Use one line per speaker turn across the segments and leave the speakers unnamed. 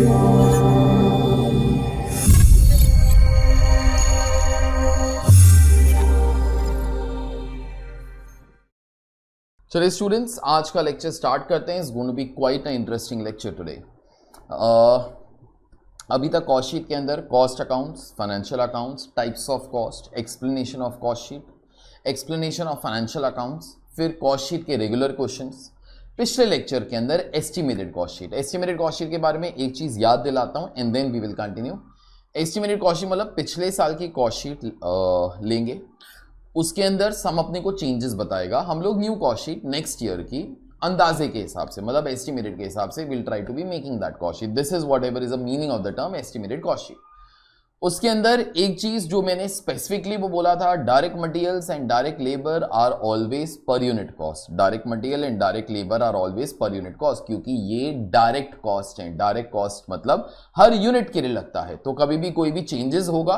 चलिए स्टूडेंट्स, आज का लेक्चर स्टार्ट करते हैं. It's going to be quite a interesting lecture today. अभी तक कॉस्ट शीट के अंदर cost accounts, financial accounts, types of cost, explanation of cost sheet, explanation of financial accounts, फिर कॉस्ट शीट के रेगुलर क्वेश्चंस. पिछले lecture के अंदर estimated cost sheet. Estimated cost sheet के बारे में एक चीज याद दिलाता हूं and then we will continue. Estimated cost sheet मतलब पिछले साल की कॉस्ट शीट लेंगे, उसके अंदर सम अपने को चेंजेस बताएगा. हम लोग new cost sheet next year की अंदाजे के हिसाब से, मतलब एस्टिमेटेड के हिसाब से will try to be making that cost sheet. This is whatever is the meaning of the term estimated cost sheet. उसके अंदर एक चीज जो मैंने स्पेसिफिकली वो बोला था, direct materials and direct labour are always per unit cost. Direct material and direct labour are always per unit cost, क्योंकि ये डायरेक्ट कॉस्ट है. डायरेक्ट कॉस्ट मतलब हर यूनिट के लिए लगता है, तो कभी भी कोई भी चेंजेस होगा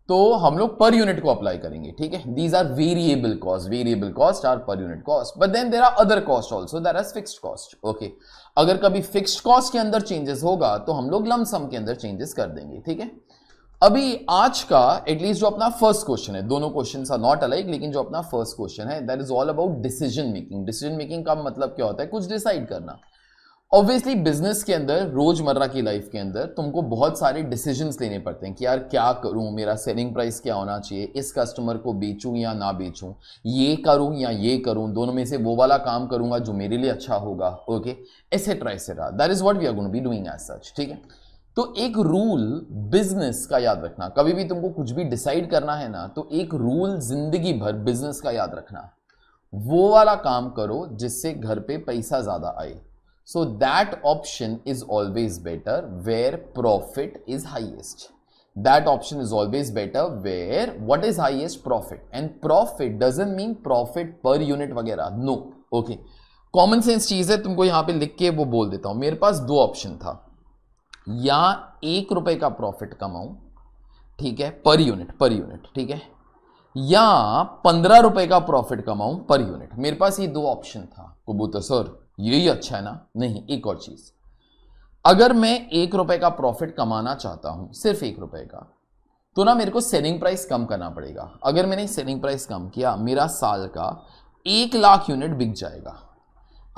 तो हम लोग पर यूनिट को अप्लाई करेंगे. ठीक है, these are variable cost. Variable cost are per unit cost, but then there are other cost also, that is fixed cost. Okay, अगर कभी फिक्स्ड कॉस्ट के अंदर चेंजेस होगा तो हम लोग लम सम के अंदर चेंजेस कर देंगे. ठीक है, अभी आज का एटलीस्ट जो अपना फर्स्ट क्वेश्चन है, दोनों क्वेश्चंस आर नॉट अलाइक, लेकिन जो अपना फर्स्ट क्वेश्चन है that is all about decision making. Decision making का मतलब क्या होता है? कुछ डिसाइड करना. ऑब्वियसली बिजनेस के अंदर, रोजमर्रा की लाइफ के अंदर तुमको बहुत सारे डिसीजंस लेने पड़ते हैं कि यार क्या करूं, मेरा सेलिंग प्राइस क्या होना चाहिए, इस कस्टमर को बेचूं या ना बेचूं, ये करूं या ये करूं, दोनों में से वो वाला काम करूंगा जो मेरे लिए अच्छा होगा. Okay, etcetera etcetera, that is what we are going to be doing as such. ठीक है, तो एक रूल बिजनेस का याद रखना. कभी भी तुमको कुछ भी डिसाइड करना है ना, तो एक रूल जिंदगी भर बिजनेस का याद रखना, वो वाला काम करो जिससे घर पे पैसा ज्यादा आए. So that option is always better where profit is highest. That option is always better where what is highest? Profit. And profit doesn't mean profit per unit वगैरह. No. Okay. कॉमन सेंस चीज है, तुमको यहां पे लिख के वो बोल देता हूं. मेरे पास दो ऑप्शन था, या 1 रुपए का प्रॉफिट कमाऊं, ठीक है, पर यूनिट, ठीक है, या 15 रुपए का प्रॉफिट कमाऊं पर यूनिट. मेरे पास ये दो ऑप्शन था. कबूतर सर यही अच्छा है ना? नहीं, एक और चीज, अगर मैं 1 रुपए का प्रॉफिट कमाना चाहता हूं, सिर्फ 1 रुपए का, तो ना मेरे को सेलिंग प्राइस कम करना पड़ेगा. अगर मैंने सेलिंग प्राइस कम किया, मेरा साल का 1 लाख यूनिट बिक जाएगा.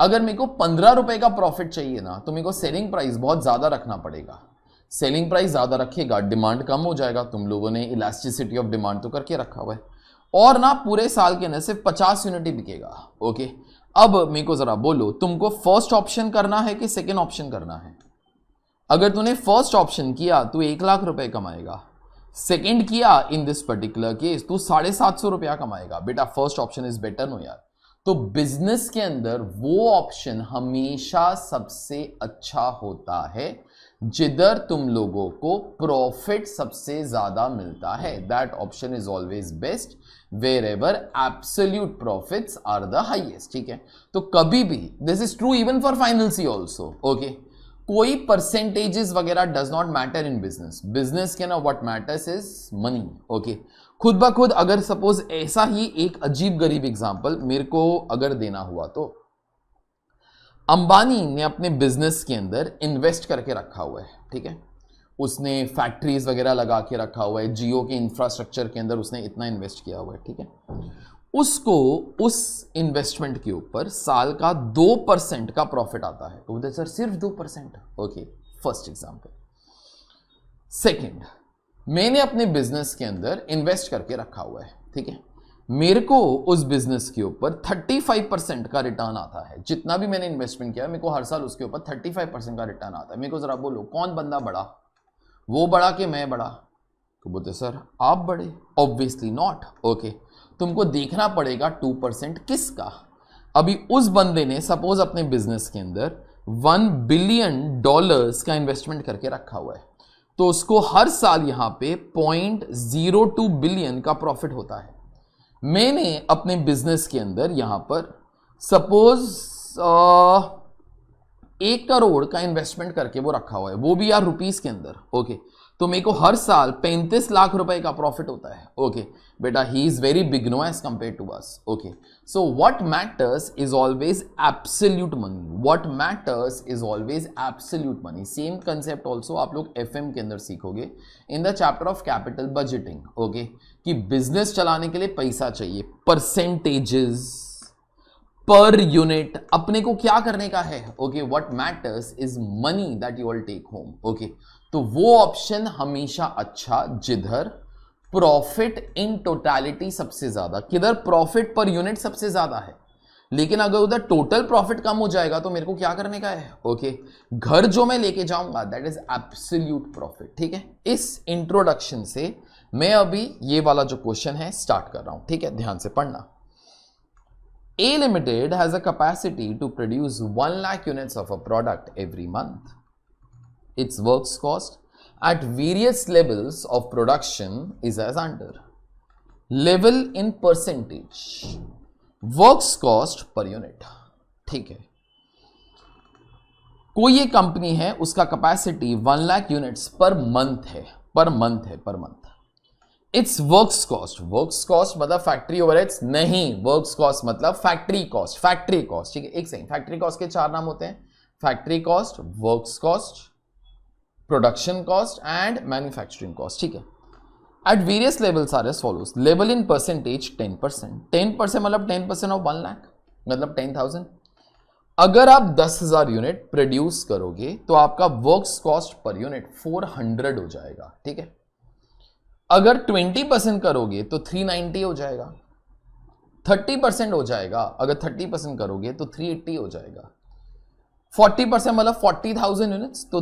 अगर मेरे को 15 रुपए का प्रॉफिट चाहिए ना, तो मेरे को सेलिंग प्राइस बहुत ज्यादा रखना पड़ेगा. सेलिंग प्राइस ज्यादा रखेगा, डिमांड कम हो जाएगा. तुम लोगों ने इलास्टिसिटी ऑफ डिमांड तो करके रखा हुआ है, और ना पूरे साल के अंदर सिर्फ 50 यूनिट ही बिकेगा. ओके, अब मेरे को जरा बोलो, तुमको फर्स्ट ऑप्शन करना है कि सेकंड ऑप्शन करना है? अगर तूने फर्स्ट ऑप्शन किया तो 1 लाख रुपए कमाएगा. सेकंड किया, इन दिस पर्टिकुलर केस, तू 750 रुपया कमाएगा. बेटा first option is better. No यार, तो बिजनेस के अंदर वो ऑप्शन हमेशा सबसे अच्छा होता है जिधर तुम लोगों को प्रॉफिट सबसे ज्यादा मिलता है. That option is always best wherever absolute profits are the highest. ठीक है, तो कभी भी, this is true even for final C also. Okay, कोई परसेंटेजेस वगैरह does not matter in business. Business के ना what matters is money. Okay, खुद ब खुद अगर सपोज ऐसा ही एक अजीब गरीब एग्जांपल मेरे को अगर देना हुआ, तो अंबानी ने अपने बिजनेस के अंदर इन्वेस्ट करके रखा हुआ है. ठीक है, उसने फैक्ट्रीज वगैरह लगा के रखा हुआ है, जियो के इंफ्रास्ट्रक्चर के अंदर उसने इतना इन्वेस्ट किया हुआ है. ठीक है, उसको उस इन्वेस्टमेंट के ऊपर साल का 2% का प्रॉफिट आता है. तो सर सिर्फ 2%? Okay, first example. सेकंड, मैंने अपने बिजनेस के अंदर इन्वेस्ट करके रखा हुआ है. ठीक है, मेरे को उस बिजनेस के ऊपर 35% का रिटर्न आता है. जितना भी मैंने इन्वेस्टमेंट किया, मेरे को हर साल उसके ऊपर 35% का रिटर्न आता है. मेरे को जरा बोलो, कौन बंदा बड़ा? वो बड़ा कि मैं बड़ा? तो बोलते सर आप बड़े. Obviously not. ओके, तुमको देखना पड़ेगा 2% किसका. अभी उस बंदे ने सपोज अपने बिजनेस के अंदर $1 बिलियन का इन्वेस्टमेंट करके रखा हुआ है, तो उसको हर साल यहां पे 0.02 बिलियन का प्रॉफिट होता है. मैंने अपने बिजनेस के अंदर यहां पर सपोज 1 करोड़ का इन्वेस्टमेंट करके वो रखा हुआ है, वो भी यार रुपीस के अंदर. ओके, तो मेरे को हर साल 35 लाख रुपए का प्रॉफिट होता है. ओके बेटा, he is very big no as compare to us. Okay, so what matters is always absolute money. What matters is always absolute money. Same concept also आप लोग एफएम के अंदर सीखोगे in the chapter of capital budgeting. Okay, कि business चलाने के लिए पैसा चाहिए, परसेंटेजेस पर यूनिट अपने को क्या करने का है. Okay, what matters is money that you will take home. Okay, तो वो ऑप्शन हमेशा अच्छा जिधर प्रॉफिट इन टोटलिटी सबसे ज्यादा, किधर प्रॉफिट पर यूनिट सबसे ज्यादा है. लेकिन अगर उधर टोटल प्रॉफिट कम हो जाएगा तो मेरे को क्या करने का है. ओके, घर जो मैं लेके जाऊंगा दैट इज एब्सोल्यूट प्रॉफिट. ठीक है, इस इंट्रोडक्शन से मैं अभी ये वाला जो क्वेश्चन है स्टार्ट कर रहा हूं. ठीक है, ध्यान से पढ़ना. A Limited has a capacity to produce 1 lakh units of a product every month. Its works cost at various levels of production is as under. Level in percentage. Works cost per unit. ठीक है, कोई एक company है, उसका capacity 1 lakh units per month है. Its works cost. Works cost मतलब factory overheads नहीं, works cost मतलब फैक्ट्री कॉस्ट. ठीक है, एक सेकंड. फैक्ट्री कॉस्ट के 4 नाम होते हैं: factory cost, works cost, production cost and manufacturing cost. ठीक है, at various levels are as follows. Level in percentage 10%. 10% मतलब 10% ऑफ 1 लाख मतलब 10,000. अगर आप 10,000 यूनिट प्रोड्यूस करोगे तो आपका वर्क्स कॉस्ट पर यूनिट 400 हो जाएगा. ठीक है, अगर 20% करोगे तो 390 हो जाएगा. 30% हो जाएगा, अगर 30% करोगे तो 380 हो जाएगा. 40% मतलब 40,000 यूनिट्स तो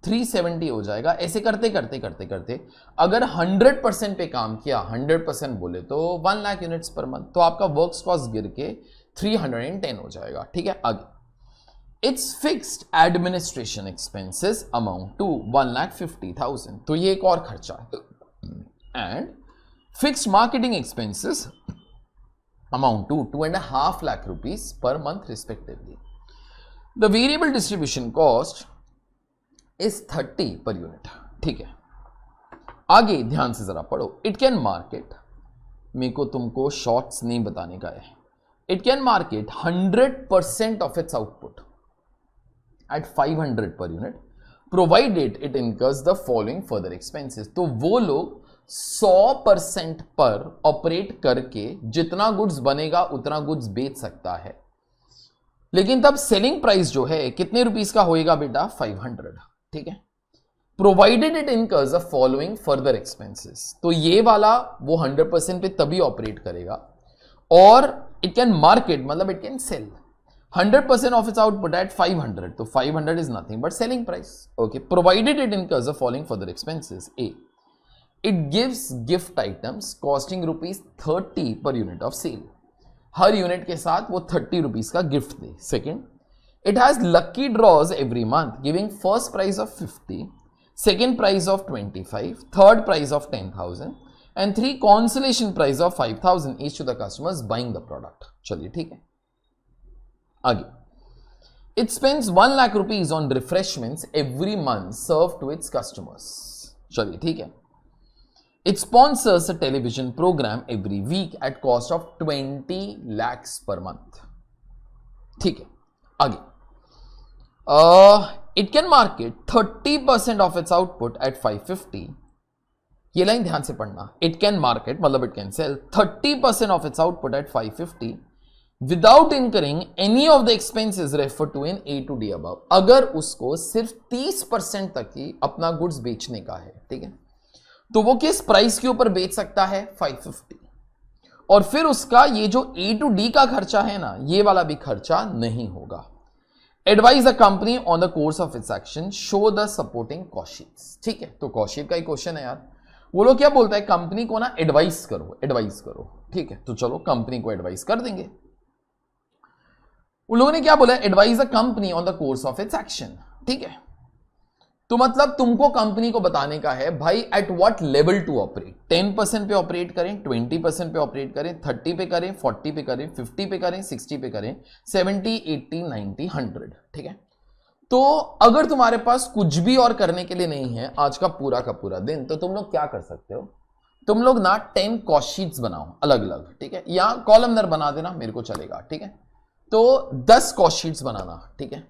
370 हो जाएगा. ऐसे करते करते अगर 100% पे काम किया, 100% बोले तो 1 लाख यूनिट्स पर मंथ, तो आपका वर्क्स कॉस्ट गिर के 310 हो जाएगा. ठीक है, आगे. It's fixed administration expenses amount to 1,50,000. तो ये एक और खर्चा है. And fixed marketing expenses amount to 2.5 lakh rupees per month respectively. The variable distribution cost is 30 per unit. ठीक है, आगे ध्यान से जरा पढ़ो. It can market, मेरे को तुमको शॉर्ट्स नहीं बताने का है. It can market 100% of its output at 500 per unit provided it incurs the following further expenses. तो वो लोग 100% पर ऑपरेट करके जितना गुड्स बनेगा उतना गुड्स बेच सकता है. लेकिन तब सेलिंग प्राइस जो है कितने रुपीस का होएगा बेटा? 500. ठीक है, provided it incurs the following further expenses. तो ये वाला वो 100% पे तभी ऑपरेट करेगा. और इट कैन मार्केट मतलब it can sell 100% of its output eight 500. तो 500 is nothing but selling price. Okay, provided it incurs the following further expenses. A, it gives gift items costing ₹30 per unit of sale. हर unit के साथ वो 30 rupees का gift दे. Second, it has lucky draws every month giving first prize of 50, second prize of 25, third prize of 10,000 and 3 consolation prize of 5,000 each to the customers buying the product. चलिए ठीक है, आगे. It spends 1 lakh rupees on refreshments every month serve to its customers. चलिए ठीक है. It sponsors a television program every week at cost of 20 lakhs per month. ठीक है, आगे. It can market 30% of its output at 550. ये line ध्यान से पढ़ना. It can market मतलब it can sell 30% of its output at 550 without incurring any of the expenses referred to in A to D above. अगर उसको सिर्फ 30% तक ही अपना गुड्स बेचने का है, ठीक है, तो वो किस प्राइस के ऊपर बेच सकता है? 550. और फिर उसका ये जो A to D का खर्चा है ना, ये वाला भी खर्चा नहीं होगा. Advise the company on the course of its action, show the supporting cost sheets. ठीक है, तो कॉस्ट शीट का ही क्वेश्चन है यार. वो लोग क्या बोलता है, कंपनी को ना एडवाइस करो. ठीक है, तो चलो कंपनी को एडवाइस कर देंगे. उन लोगों ने क्या बोला? Advise the company on the course of its action. ठीक है, तो मतलब तुमको कंपनी को बताने का है भाई at what level to operate. 10% पे ऑपरेट करें, 20% पे ऑपरेट करें, 30 पे करें, 40 पे करें, 50 पे करें, 60 पे करें, 70, 80, 90, 100. ठीक है, तो अगर तुम्हारे पास कुछ भी और करने के लिए नहीं है आज का पूरा दिन, तो तुम लोग क्या कर सकते हो, तुम लोग ना 10 कॉस्ट शीट्स बनाओ अलग अलग, ठीक है, या कॉलमनर बना देना, मेरे को चलेगा, ठीक है। तो 10 कॉस्ट शीट्स बनाना, ठीक है।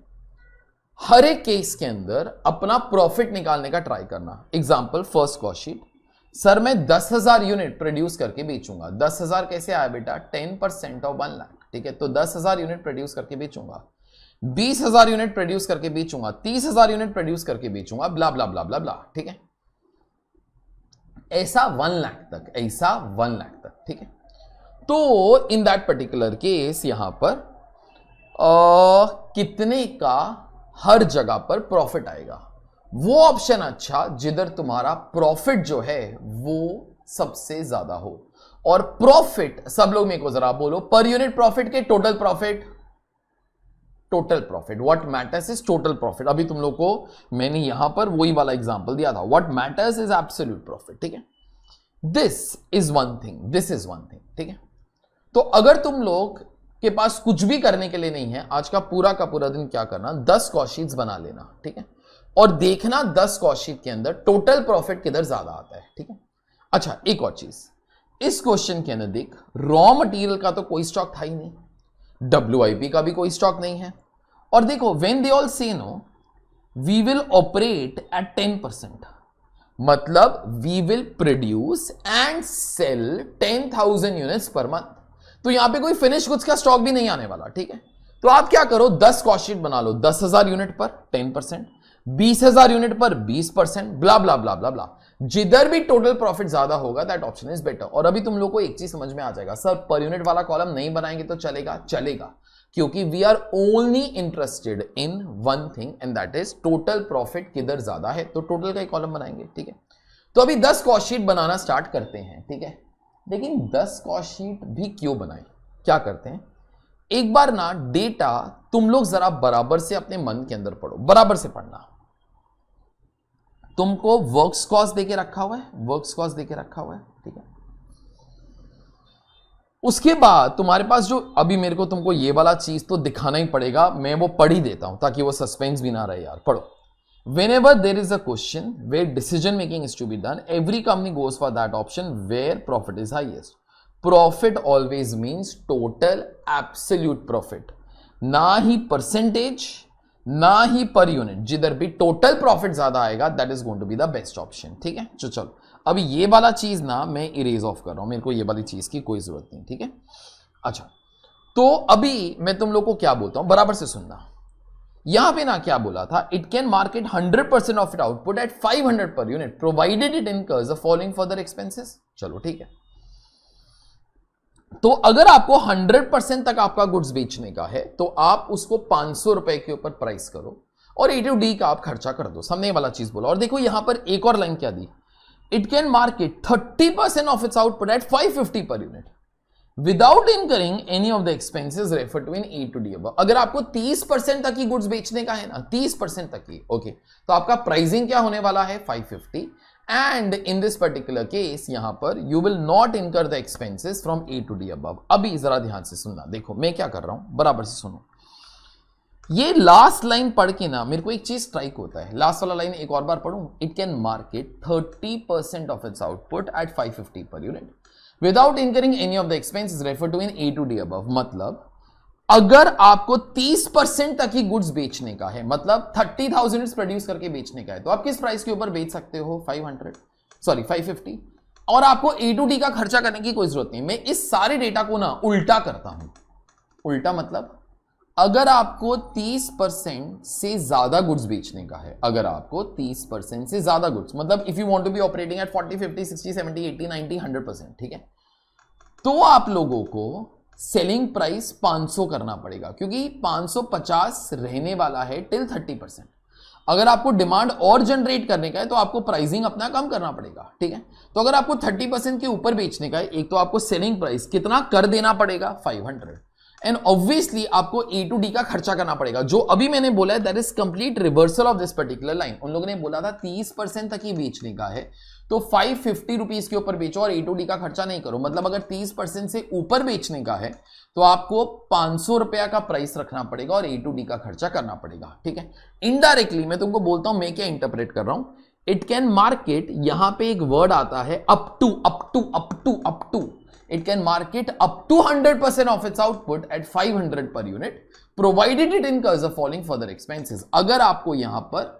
हर एक केस के अंदर अपना प्रॉफिट निकालने का ट्राई करना। Example first cost sheet, sir मैं 10,000 यूनिट प्रोड्यूस करके बेचूंगा। 10,000 कैसे आया बेटा, 10% ऑफ 1 लाख, ठीक है। तो 10,000 यूनिट प्रोड्यूस करके बेचूंगा, 20,000 यूनिट प्रोड्यूस करके बेचूंगा, 30,000 यूनिट प्रोड्यूस करके बेचूंगा, ब्ला ब्ला ब्ला ब्ला ब्ला, ठीक है। ऐसा 1 लाख तक, ऐसा 1 लाख तक, ठीक है। तो इन दैट पर्टिकुलर केस यहां पर कितने का हर जगह पर प्रॉफिट आएगा, वो ऑप्शन अच्छा जिधर तुम्हारा प्रॉफिट जो है वो सबसे ज्यादा हो। और प्रॉफिट, सब लोग मेरे को जरा बोलो, पर यूनिट प्रॉफिट के total profit, total profit, what matters is total profit. अभी तुम लोग को मैंने यहां पर वही वाला एग्जांपल दिया था, what matters is absolute profit, ठीक है। This is one thing, this is one thing, ठीक है। तो अगर तुम लोग के पास कुछ भी करने के लिए नहीं है आज का पूरा दिन, क्या करना, 10 कॉस्ट शीट्स बना लेना, ठीक है, और देखना 10 कॉस्ट शीट के अंदर टोटल प्रॉफिट किधर ज्यादा आता है, ठीक है। अच्छा एक और चीज, इस क्वेश्चन के अंदर देख, रॉ मटेरियल का तो कोई स्टॉक था ही नहीं, WIP का भी कोई स्टॉक नहीं है, और देखो when they all say no we will operate at 10%, मतलब we will produce and sell 10,000 units per month. तो यहां पे कोई फिनिश गुड्स का स्टॉक भी नहीं आने वाला, ठीक है। तो आप क्या करो, 10 कॉस्ट शीट बना लो, 10,000 यूनिट पर 10%, 20,000 यूनिट पर 20%, ब्ला ब्ला ब्ला ब्ला ब्ला, जिधर भी टोटल प्रॉफिट ज्यादा होगा दैट ऑप्शन इज बेटर। और अभी तुम लोग को एक चीज समझ में आ जाएगा, सर पर यूनिट वाला कॉलम नहीं बनाएंगे तो चलेगा, चलेगा, क्योंकि we are only interested in one thing and that is total profit किधर ज्यादा है, तो टोटल का एक कॉलम बनाएंगे, ठीक है। तो अभी 10 कॉस्ट शीट बनाना स्टार्ट करते हैं, ठीक है। लेकिन 10 कॉस्ट शीट भी क्यों बनाए, क्या करते हैं, एक बार ना डेटा तुम लोग जरा बराबर से अपने मन के अंदर पढ़ो, बराबर से पढ़ना। तुमको वर्क्स कॉस्ट देके रखा हुआ है, वर्क्स कॉस्ट देके रखा हुआ है, ठीक है। उसके बाद तुम्हारे पास जो, अभी मेरे को तुमको ये वाला चीज तो दिखाना ही पड़ेगा, मैं वो पढ़ ही देता हूं ताकि वो सस्पेंस भी ना रहे यार, पढ़ो। Whenever there is a question where decision making is to be done, every company goes for that option where profit is highest. Profit always means total absolute profit, ना ही percentage, ना ही per unit, जिधर भी total profit ज्यादा आएगा that is going to be the best option, ठीक है। चलो अभी ये वाला चीज ना मैं इरेज ऑफ कर रहा हूं, मेरे को ये वाली चीज की कोई जरूरत नहीं, ठीक है। अच्छा तो अभी मैं तुम लोग को क्या बोलता हूं, बराबर से सुनना। यहां पे ना क्या बोला था, it can market 100% of it output at 500 per unit provided it incurs the following further expenses. चलो ठीक है, तो अगर आपको 100% तक आपका गुड्स बेचने का है तो आप उसको 500 रुपए के ऊपर प्राइस करो और A to D का आप खर्चा कर दो, सामने वाला चीज बोला। और देखो यहां पर एक और लाइन क्या दी, it can market 30% of its output at 550 per unit without incurring any of the expenses refer to in A to D above। अगर आपको 30% तक ही गुड्स बेचने का है ना, 30% तक ही, ओके, तो आपका प्राइसिंग क्या होने वाला है 550, and in this particular case यहां पर यू विल नॉट इनकर the expenses from A to D above। अभी जरा ध्यान से सुनना, देखो मैं क्या कर रहा हूं, बराबर से सुनो। ये लास्ट लाइन पढ़ के ना मेरे को एक चीज स्ट्राइक होता है, लास्ट वाला लाइन एक और बार पढ़ूं, it can market 30% of its output at 550 per unit without incurring any of the expenses refer to in A to D above। मतलब अगर आपको 30% तक ही गुड्स बेचने का है, मतलब 30,000 यूनिट्स प्रोड्यूस करके बेचने का है, तो आप किस प्राइस के ऊपर बेच सकते हो 550, और आपको A to D का खर्चा करने की कोई जरूरत नहीं। मैं इस सारे डेटा को ना उल्टा करता हूं, उल्टा मतलब अगर आपको 30% से ज्यादा गुड्स बेचने का है, अगर आपको 30% से ज्यादा गुड्स, मतलब if you want to be operating at 40, 50, 60, 70, 80, 90, 100%, ठीक है, तो आप लोगों को सेलिंग प्राइस 500 करना पड़ेगा, क्योंकि 550 रहने वाला है टिल 30%। अगर आपको डिमांड और जनरेट करने का है तो आपको प्राइसिंग अपना कम करना पड़ेगा, ठीक है। तो अगर आपको 30% के ऊपर बेचने का है, एक तो आपको सेलिंग प्राइस कितना कर देना पड़ेगा 500, एंड ऑब्वियसली आपको ए टू डी का खर्चा करना पड़ेगा, जो अभी मैंने बोला है that is complete reversal of this particular line. उन लोगों ने बोला था 30% तक ही बेचने का है, तो 550 रुपीज के ऊपर बेचो और ए टू डी का खर्चा नहीं करो। मतलब अगर 30% से ऊपर बेचने का है तो आपको 500 रुपया का प्राइस रखना पड़ेगा और ए टू डी का खर्चा करना पड़ेगा, ठीक है। इनडायरेक्टली मैं तुमको बोलता हूं, मैं क्या इंटरप्रेट कर रहा हूं, इट कैन मार्केट, यहां पे एक वर्ड आता है up to, up to, up to, up to, it can market up to 100% of its output at 500 per unit provided it incurs the following further expenses। अगर आपको यहां पर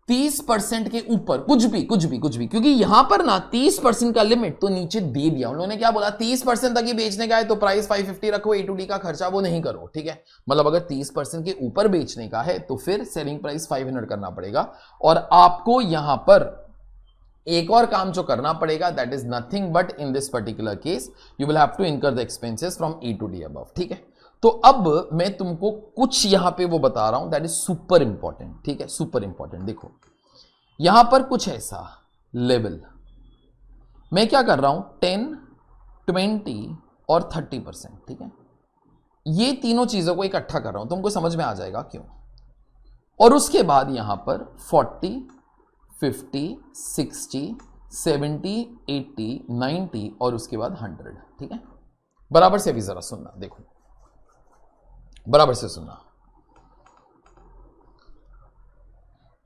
30% के ऊपर कुछ भी, क्योंकि यहां पर ना 30% का लिमिट तो नीचे दे दिया उन लोगों ने, क्या बोला 30% तक ही बेचने का है तो प्राइस 550 रखो, ए टू डी का खर्चा वो नहीं करो, ठीक है। मतलब अगर 30% के ऊपर बेचने का है तो फिर सेलिंग प्राइस 500 करना पड़ेगा और आपको यहां पर एक और काम जो करना पड़ेगा that is nothing but in this particular case you will have to incur the expenses from A to D above, ठीक है। तो अब मैं तुमको कुछ यहां पे वो बता रहा हूं दैट इज सुपर इंपॉर्टेंट, ठीक है, सुपर इंपॉर्टेंट। देखो यहां पर कुछ ऐसा लेवल मैं क्या कर रहा हूं, 10, 20 और 30%, ठीक है। ये तीनों चीजों को इकट्ठा कर रहा हूं, तुमको समझ में आ जाएगा क्यों। और उसके बाद यहां पर 40, 50, 60, 70, 80, 90 और उसके बाद 100, ठीक है। बराबर से अभी जरा सुनना, देखो बराबर से सुनना।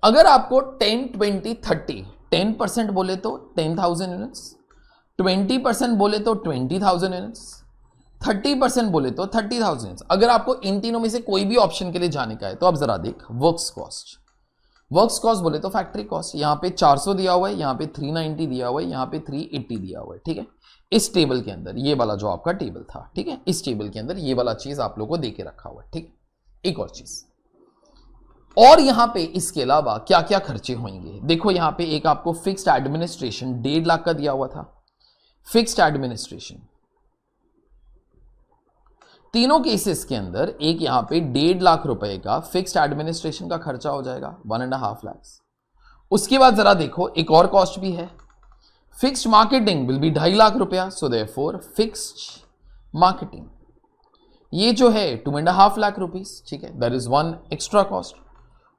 अगर आपको 10, 20, 30, 10% बोले तो 10,000 यूनिट्स, 20% बोले तो 20,000 यूनिट्स, 30% बोले तो 30,000 यूनिट्स। अगर आपको इन तीनों में से कोई भी ऑप्शन के लिए जाने का है तो अब जरा देख, वर्क्स कॉस्ट बोले तो फैक्ट्री कॉस्ट, यहां पे 400 दिया हुआ है, यहां पे 390 दिया हुआ है, यहां पे 380 दिया हुआ है, ठीक है। इस टेबल के अंदर ये वाला जो आपका टेबल था, ठीक है, इस टेबल के अंदर ये वाला चीज आप लोगों को देके रखा हुआ है, ठीक है। एक और चीज और यहां पे इसके अलावा क्या क्या खर्चे होंगे, देखो यहां पे एक आपको फिक्स्ड एडमिनिस्ट्रेशन 1.5 लाख का दिया हुआ था, फिक्स्ड एडमिनिस्ट्रेशन तीनों केसेस के अंदर एक यहां पे 1.5 लाख रुपए का फिक्स्ड एडमिनिस्ट्रेशन का खर्चा हो जाएगा, 1.5 लाख। उसके बाद जरा देखो एक और कॉस्ट भी है, fixed marketing will be 2.5 lakh रुपया, सो देयरफॉर फिक्स्ड मार्केटिंग ये जो है 2.5 लाख रुपीस, ठीक है, that is one extra cost.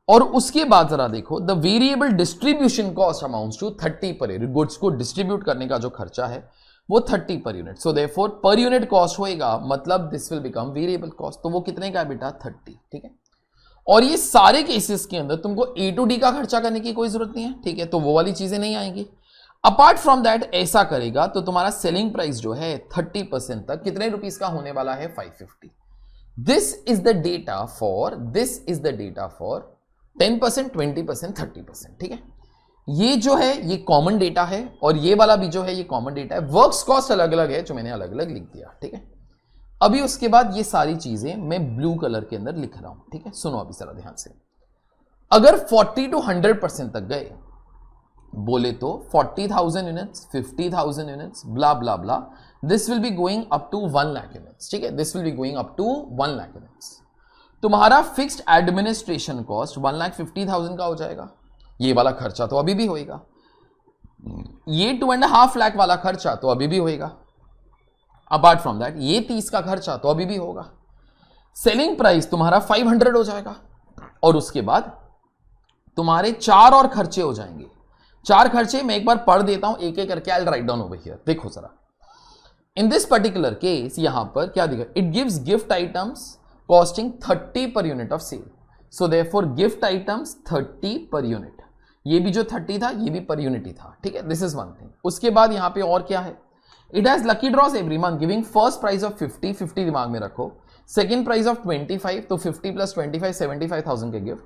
और उसके बाद जरा देखो the variable distribution cost amounts to 30 per unit, goods को डिस्ट्रीब्यूट करने का जो खर्चा है वो 30 पर यूनिट, सो देयरफॉर पर यूनिट कॉस्ट होएगा, मतलब this will become variable cost, तो वो कितने का है बेटा 30, ठीक है। और ये सारे केसेस के अंदर तुमको ए टू डी का खर्चा करने की कोई जरूरत नहीं है, ठीक है, तो वो वाली चीजें नहीं आएंगी। अपार्ट फ्रॉम दैट ऐसा करेगा तो तुम्हारा सेलिंग प्राइस जो है 30% तक कितने रुपीस का होने वाला है, 550। This is the data for 10%, 20%, 30%, ठीक है। ये जो है ये कॉमन डेटा है और ये वाला भी जो है ये कॉमन डेटा है। वर्क्स कॉस्ट अलग अलग है जो मैंने अलग अलग लिख दिया, ठीक है। अभी उसके बाद ये सारी चीजें मैं ब्लू कलर के अंदर लिख रहा हूं, ठीक है। सुनो अभी जरा ध्यान से, अगर 40 to 100% तक गए बोले तो 40,000 units, 50,000 units, blah blah blah, this will be going up to 1 lakh units, ठीक है, this will be going up to 1 lakh units. तुम्हारा फिक्स्ड एडमिनिस्ट्रेशन कॉस्ट 1,50,000 का हो जाएगा, ये वाला खर्चा तो अभी भी होएगा, ये 2.5 लाख वाला खर्चा तो अभी भी होएगा, अपार्ट फ्रॉम दैट ये 30 का खर्चा तो अभी भी होगा। सेलिंग प्राइस तुम्हारा 500 हो जाएगा और उसके बाद तुम्हारे 4 और खर्चे हो जाएंगे। 4 खर्चे मैं एक बार पढ़ देता हूं एक एक करके, I will write down over here, देखो जरा। इन दिस पर्टिकुलर केस यहां पर क्या दिखा, it gives gift items costing 30 per unit of sale, so therefore gift items 30 per unit, ये भी जो 30 था ये भी पर यूनिट ही था, ठीक है, दिस इज वन थिंग। उसके बाद यहां पे और क्या है, it has lucky draws every month giving first price of 50 दिमाग में रखो, सेकंड प्राइस ऑफ 25 तो 50 प्लस 25 75,000 के gift,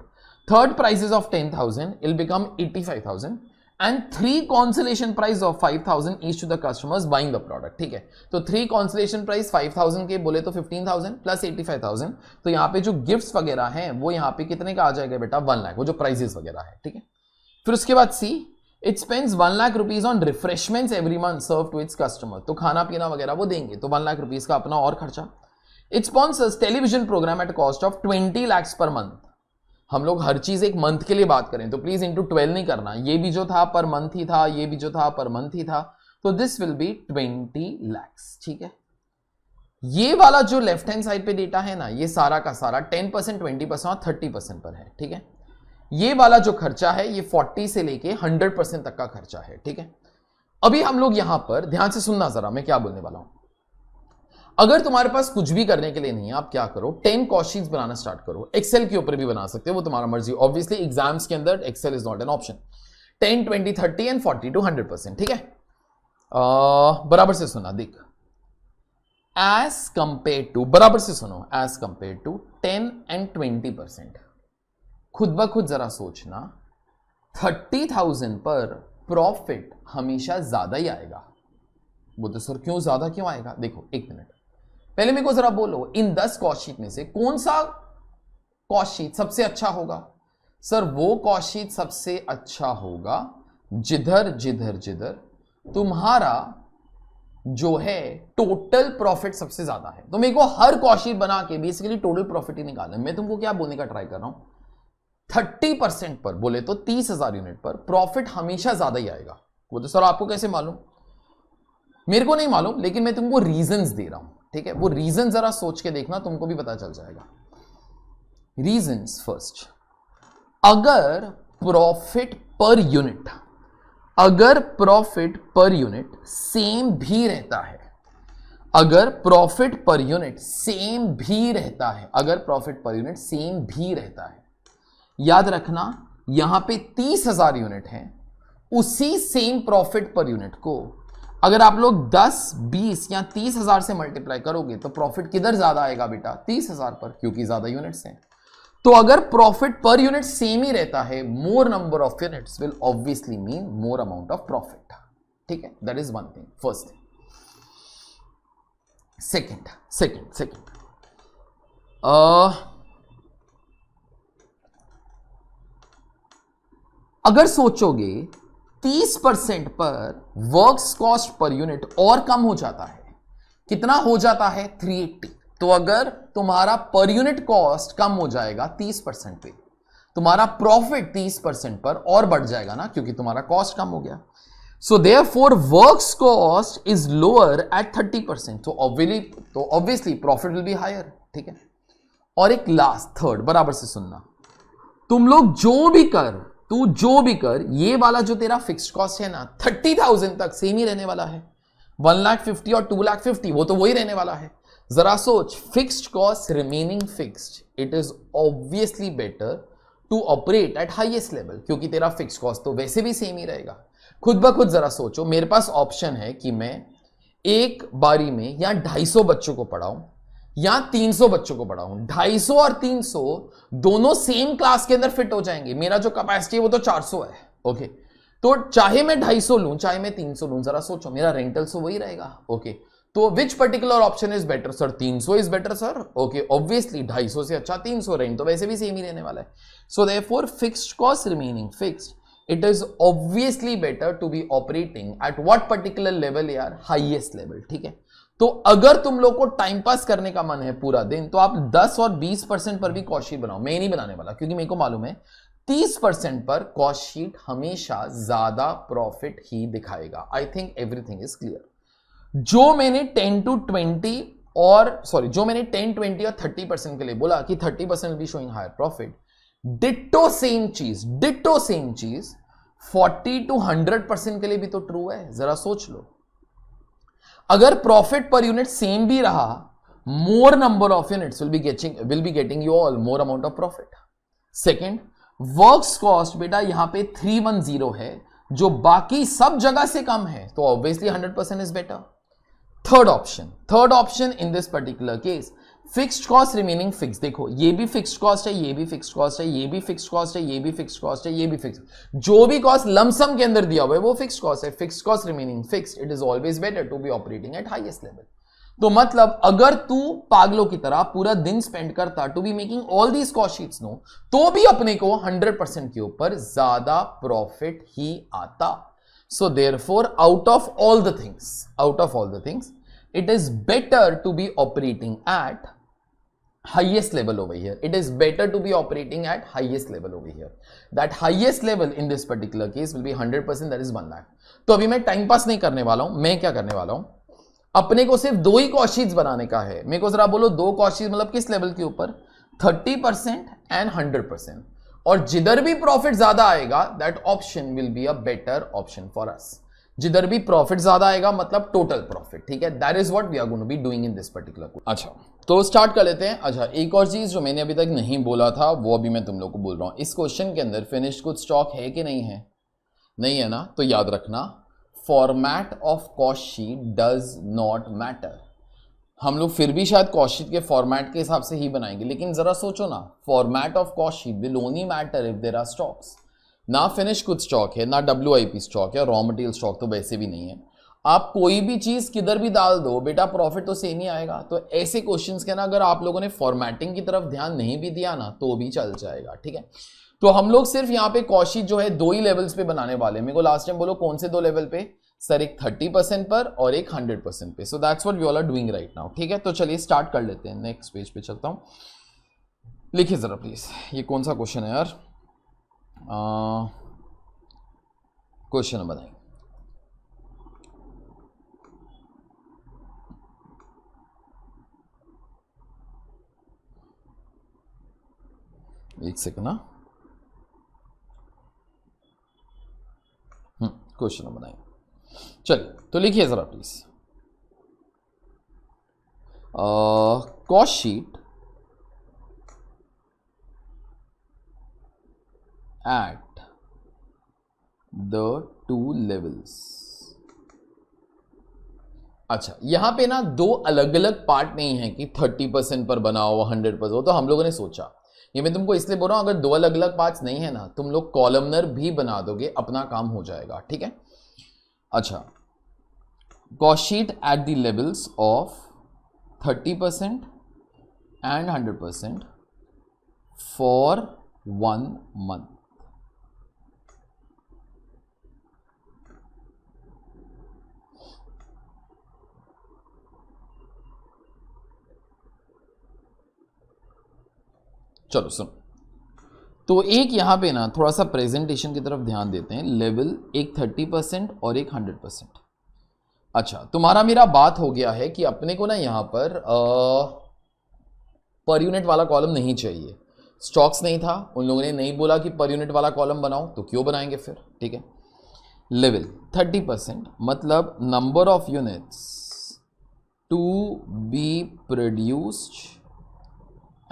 third prizes of 10,000 will become 85,000 and 3 consolation price of 5,000 each to the customers buying the product, ठीक है। तो 3 consolation price 5,000 के बोले तो 15,000 प्लस 85,000, तो यहाँ पे जो गिफ्ट्स वगैरह हैं वो यहाँ पे कितने का आ जाएगा बेटा, 1 लाख, वो जो प्राइजेस वगैरह है, ठीक है। फिर उसके बाद see it spends 1 lakh rupees on refreshments every month serve to its customer, तो खाना पीना वगैरह वो देंगे, तो 1 लाख रुपीज का अपना और खर्चा। It sponsors television program at cost of 20 lakhs per month, हम लोग हर चीज एक मंथ के लिए बात करें तो प्लीज इंटू 12 नहीं करना, ये भी जो था पर मंथ ही था, ये भी जो था पर मंथ ही था, तो दिस विल बी 20 lakhs, ठीक है। ये वाला जो लेफ्ट हैंड साइड पे डेटा है ना, ये सारा का सारा 10%, 20% और 30% पर है, ठीक है। ये वाला जो खर्चा है ये 40 से लेके 100% तक का खर्चा है, ठीक है। अभी हम लोग यहां पर ध्यान से सुनना जरा, मैं क्या बोलने वाला हूं। अगर तुम्हारे पास कुछ भी करने के लिए नहीं है, आप क्या करो, 10 कॉस्ट शीट्स बनाना स्टार्ट करो। एक्सेल के ऊपर भी बना सकते हो, वो तुम्हारा मर्जी। ऑब्वियसली एग्जाम्स के अंदर Excel is not an option. 10, 20, 30 and 40 to 100%, ठीक है। बराबर से सुना, देख, एज कंपेयर टू, बराबर से सुनो, एज कंपेयर टू 10 and 20%। खुद ब खुद जरा सोचना, 30,000 पर प्रॉफिट हमेशा ज्यादा ही आएगा। वो तो सर क्यों ज्यादा क्यों आएगा? देखो एक मिनट, पहले मेरे को जरा बोलो, इन 10 कॉस्ट शीट में से कौन सा कॉस्ट शीट सबसे अच्छा होगा? सर वो कॉस्ट शीट सबसे अच्छा होगा जिधर जिधर जिधर तुम्हारा जो है टोटल प्रॉफिट सबसे ज्यादा है। तो मेरे को हर कॉस्ट शीट बना के बेसिकली टोटल प्रॉफिट ही निकालना है। मैं तुमको क्या बोलने का ट्राई कर रहा हूं, 30% पर बोले तो 30,000 यूनिट पर प्रॉफिट हमेशा ज्यादा ही आएगा। वो तो सर आपको कैसे मालूम? मेरे को नहीं मालूम, लेकिन मैं तुमको रीजंस दे रहा हूं, ठीक है। वो रीजन जरा सोच के देखना, तुमको भी पता चल जाएगा। रीजंस फर्स्ट, अगर प्रॉफिट पर यूनिट, अगर प्रॉफिट पर यूनिट सेम भी रहता है, अगर प्रॉफिट पर यूनिट सेम भी रहता है, अगर प्रॉफिट पर यूनिट सेम भी रहता है, याद रखना यहां पे 30,000 यूनिट है, उसी सेम प्रॉफिट पर यूनिट को अगर आप लोग 10, 20 या 30,000 से मल्टीप्लाई करोगे तो प्रॉफिट किधर ज्यादा आएगा बेटा? 30,000 पर, क्योंकि ज्यादा यूनिट्स हैं। तो अगर प्रॉफिट पर यूनिट सेम ही रहता है, मोर number of units will obviously mean more amount of profit, ठीक है। That is one thing, first thing. Second, अगर सोचोगे 30% पर वर्क्स कॉस्ट पर यूनिट और कम हो जाता है, कितना हो जाता है? 380। तो अगर तुम्हारा पर यूनिट कॉस्ट कम हो जाएगा 30% पे, तुम्हारा प्रॉफिट 30% पर और बढ़ जाएगा ना, क्योंकि तुम्हारा कॉस्ट कम हो गया। So therefore works cost is lower at 30%, तो obviously profit will be higher, ठीक है। और एक लास्ट थर्ड, बराबर से सुनना, तुम लोग जो भी कर, ये वाला जो तेरा फिक्स्ड कॉस्ट है ना, 30,000 तक सेम ही रहने वाला है। 1,50,000 और 2,50,000 वो तो वही रहने वाला है। जरा सोच, fixed cost remaining fixed, it is obviously better to operate at highest level, क्योंकि तेरा फिक्स्ड कॉस्ट तो वैसे भी सेम ही रहेगा। खुद ब खुद जरा सोचो, मेरे पास ऑप्शन है कि मैं एक बारी में या 250 बच्चों को पढ़ाऊं या 300 बच्चों को पढ़ाऊं। 250 और 300 दोनों सेम क्लास के अंदर फिट हो जाएंगे। मेरा जो कैपेसिटी है वो तो 400 है, ओके। तो चाहे मैं 250 लूं चाहे मैं 300 लूं, जरा सोचो, मेरा रेंटल तो वही रहेगा, ओके। तो which particular option is better? Sir 300 is better sir, okay. Obviously 250 से अच्छा 300, रेंट तो वैसे भी सेम ही रहने वाला है। So therefore fixed cost remaining fixed, it is obviously better to be operating at what particular level यार? हाईएस्ट लेवल, ठीक है। तो अगर तुम लोग को टाइम पास करने का मन है पूरा दिन, तो आप 10 और 20% पर भी कॉस्ट शीट बनाओ। मैं नहीं बनाने वाला, क्योंकि मेरे को मालूम है 30% पर कॉस्ट शीट हमेशा ज्यादा प्रॉफिट ही दिखाएगा। I think everything is clear. जो मैंने 10 to 20 और जो मैंने 10, 20 और 30% के लिए बोला कि 30% will be showing higher profit, ditto same चीज 40 to 100% के लिए भी तो ट्रू है। जरा सोच लो, अगर प्रॉफिट पर यूनिट सेम भी रहा, मोर number of units will be getting you all more amount of profit. Second, works cost बेटा यहां पे 310 है, जो बाकी सब जगह से कम है, तो obviously 100% is better. Third option in this particular case, fixed cost remaining fix. देखो ये भी फिक्स्ड कॉस्ट है, ये भी फिक्स्ड कॉस्ट है, ये भी फिक्स्ड कॉस्ट है, ये भी फिक्स्ड कॉस्ट है, ये भी फिक्स्ड, जो भी कॉस्ट लमसम के अंदर दिया हुआ है वो फिक्स्ड कॉस्ट है। Fixed cost remaining fixed, it is always better to be operating at highest level. तो मतलब अगर तू पागलों की तरह पूरा दिन स्पेंड करता to be making all these cost sheets no, तो भी अपने को 100% के ऊपर ज्यादा प्रॉफिट ही आता। So therefore out of all the things it is better to be operating at highest level over here. It is better to be operating at highest level over here. That highest level in this particular case will be 100%, that is 1 lakh. तो अभी मैं time pass नहीं करने वाला हूं, मैं क्या करने वाला हूं, अपने को सिर्फ 2 ही कॉस्ट शीट्स बनाने का है। मेरे को जरा बोलो 2 कॉस्ट शीट मतलब किस लेवल के ऊपर, 30% एंड 100%। और जिधर भी प्रॉफिट ज्यादा आएगा that option will be a better option for us. जिधर भी प्रॉफिट ज्यादा आएगा मतलब टोटल प्रॉफिट, ठीक है, that is what we are going to be doing in this particular. अच्छा तो स्टार्ट कर लेते हैं। अच्छा एक और चीज जो मैंने अभी तक नहीं बोला था वो अभी मैं तुम लोग को बोल रहा हूं, इस क्वेश्चन के अंदर फिनिश्ड गुड स्टॉक है कि नहीं है, नहीं है ना, तो याद रखना format of cost sheet does not matter. हम लोग फिर भी शायद कॉस्ट शीट के फॉर्मेट के हिसाब से ही बनाएंगे, लेकिन जरा सोचो ना, format of cost sheet will only matter if there are stocks. ना फिनिश गुड स्टॉक है, ना WIP स्टॉक है, रॉ मटेरियल स्टॉक तो वैसे भी नहीं है। आप कोई भी चीज किधर भी डाल दो बेटा प्रॉफिट तो सेम ही आएगा। तो ऐसे क्वेश्चंस के ना अगर आप लोगों ने फॉर्मेटिंग की तरफ ध्यान नहीं भी दिया ना तो भी चल जाएगा, ठीक है। तो हम लोग सिर्फ यहाँ पे कॉस्ट शीट जो है 2 ही लेवल्स पे बनाने वाले हैं। मेरे को लास्ट टाइम बोलो कौन से 2 लेवल पे सर, एक 30% पर और एक 100% पे। So that's what we all are doing right now, ठीक है। तो चलिए स्टार्ट कर लेते हैं, नेक्स्ट पेज पे चलता हूं। लिखिए जरा प्लीज, ये कौन सा क्वेश्चन है यार, क्वेश्चन नंबर 9। एक सेकंड ना, क्वेश्चन नंबर 9। चलिए तो लिखिए जरा please, cost sheet at the 2 levels. अच्छा यहां पे ना 2 अलग अलग पार्ट नहीं है कि 30% पर बनाओ 100%, तो हम लोगों ने सोचा, ये मैं तुमको इसलिए बोल रहा हूं अगर 2 अलग अलग पार्ट्स नहीं है ना तुम लोग कॉलमनर भी बना दोगे, अपना काम हो जाएगा, ठीक है। अच्छा cost sheet at the levels of 30% and 100% for 1 month। चलो सुनो, तो एक यहां पे ना थोड़ा सा प्रेजेंटेशन की तरफ ध्यान देते हैं। लेवल एक 30% और एक 100%। अच्छा तुम्हारा मेरा बात हो गया है कि अपने को ना यहां पर यूनिट वाला कॉलम नहीं चाहिए। स्टॉक्स नहीं था, उन लोगों ने नहीं बोला कि पर यूनिट वाला कॉलम बनाओ, तो क्यों बनाएंगे फिर, ठीक है। लेवल 30% मतलब number of units to be produced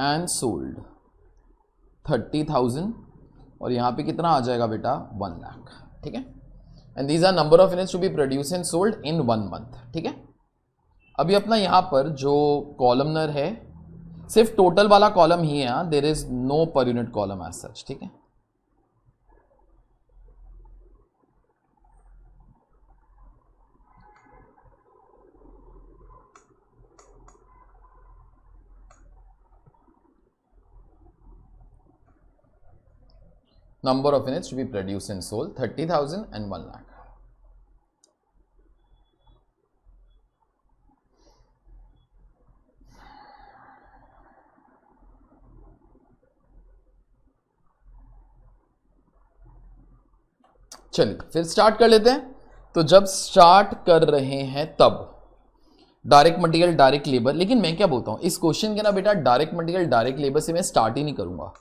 and sold 30,000, और यहां पे कितना आ जाएगा बेटा 1 लाख, ठीक है। And these are number of units to be produce and sold in 1 month, ठीक है। अभी अपना यहां पर जो कॉलमनर है सिर्फ टोटल वाला कॉलम ही है, there is no per unit column as such, ठीक है। Number of units to be produced and sold 30,000 and 1 lakh. चलिए फिर स्टार्ट कर लेते हैं। तो जब स्टार्ट कर रहे हैं तब डायरेक्ट मटेरियल डायरेक्ट लेबर, लेकिन मैं क्या बोलता हूं इस क्वेश्चन के ना बेटा डायरेक्ट मटेरियल डायरेक्ट लेबर से मैं स्टार्ट ही नहीं करूंगा,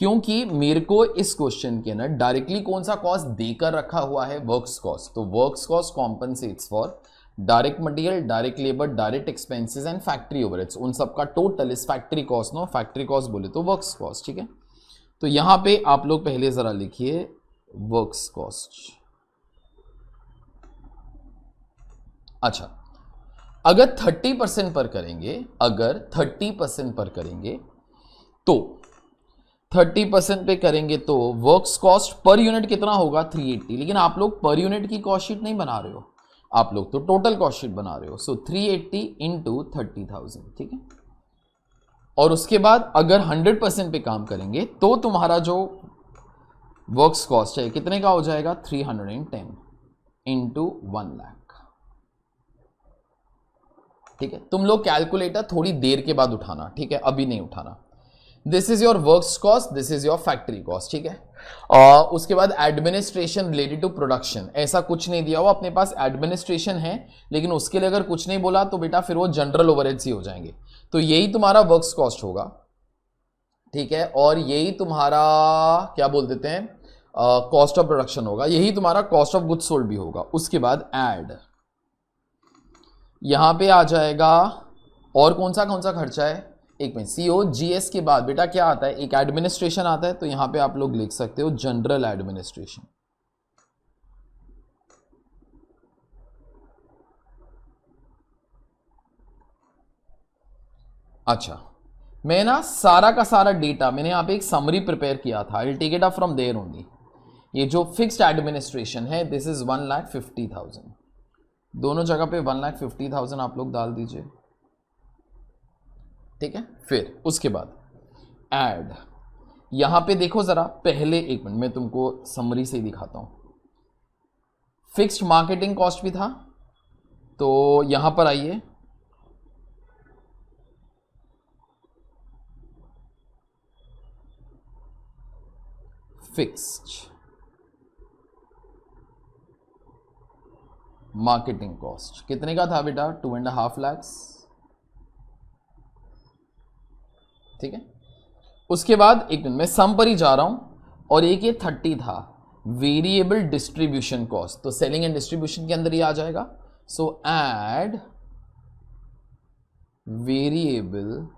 क्योंकि मेरे को इस क्वेश्चन के ना डायरेक्टली कौन सा कॉस्ट देकर रखा हुआ है, वर्क्स कॉस्ट। तो works cost compensates for direct material, direct labour, direct expenses and factory overheads, उन सबका टोटल इस factory cost. No factory cost बोले तो वर्क्स कॉस्ट, ठीक है। तो यहां पे आप लोग पहले जरा लिखिए वर्क्स कॉस्ट। अच्छा अगर 30% पर करेंगे, अगर 30% पर करेंगे तो 30% पे करेंगे तो वर्क्स कॉस्ट पर यूनिट कितना होगा 380, लेकिन आप लोग पर यूनिट की कॉस्ट शीट नहीं बना रहे हो, आप लोग तो टोटल कॉस्ट शीट बना रहे हो। सो 380 इंटू 30,000, ठीक है। और उसके बाद अगर 100% पे काम करेंगे तो तुम्हारा जो वर्क्स कॉस्ट है कितने का हो जाएगा 310 इंटू 1 लाख, ठीक है। तुम लोग कैलकुलेटर थोड़ी देर के बाद उठाना, ठीक है, अभी नहीं उठाना। This is your works cost, this is your factory cost, ठीक है। उसके बाद एडमिनिस्ट्रेशन रिलेटेड टू प्रोडक्शन, ऐसा कुछ नहीं दिया हुआ अपने पास, एडमिनिस्ट्रेशन है लेकिन उसके लिए अगर कुछ नहीं बोला तो बेटा फिर वो जनरल ओवरहेड्स ही हो जाएंगे। तो यही तुम्हारा वर्क्स कॉस्ट होगा, ठीक है, और यही तुम्हारा क्या बोल देते हैं कॉस्ट ऑफ प्रोडक्शन होगा, यही तुम्हारा कॉस्ट ऑफ गुड्स सोल्ड भी होगा। उसके बाद ऐड, यहां पे आ जाएगा और कौन सा खर्चा है, एक मिनट, सीओ जीएस के बाद बेटा क्या आता है, एक एडमिनिस्ट्रेशन आता है, तो यहां पे आप लोग लिख सकते हो जनरल एडमिनिस्ट्रेशन। अच्छा, मैं ना सारा का सारा डेटा मैंने यहां पे एक समरी प्रिपेयर किया था, I will take it up from there only. ये जो फिक्स्ड एडमिनिस्ट्रेशन है दिस इज 1,50,000, दोनों जगह पे 1,50,000 आप लोग डाल दीजिए, ठीक है। फिर उसके बाद ऐड, यहां पे देखो जरा पहले, एक मिनट मैं तुमको समरी से ही दिखाता हूं। फिक्स्ड मार्केटिंग कॉस्ट भी था, तो यहां पर आइए, फिक्स्ड मार्केटिंग कॉस्ट कितने का था बेटा, 2.5 लाख, ठीक है। उसके बाद एक मिनट मैं सम पर ही जा रहा हूं, और एक ये 30 था वेरिएबल डिस्ट्रीब्यूशन कॉस्ट, तो सेलिंग एंड डिस्ट्रीब्यूशन के अंदर ही आ जाएगा। सो ऐड वेरिएबल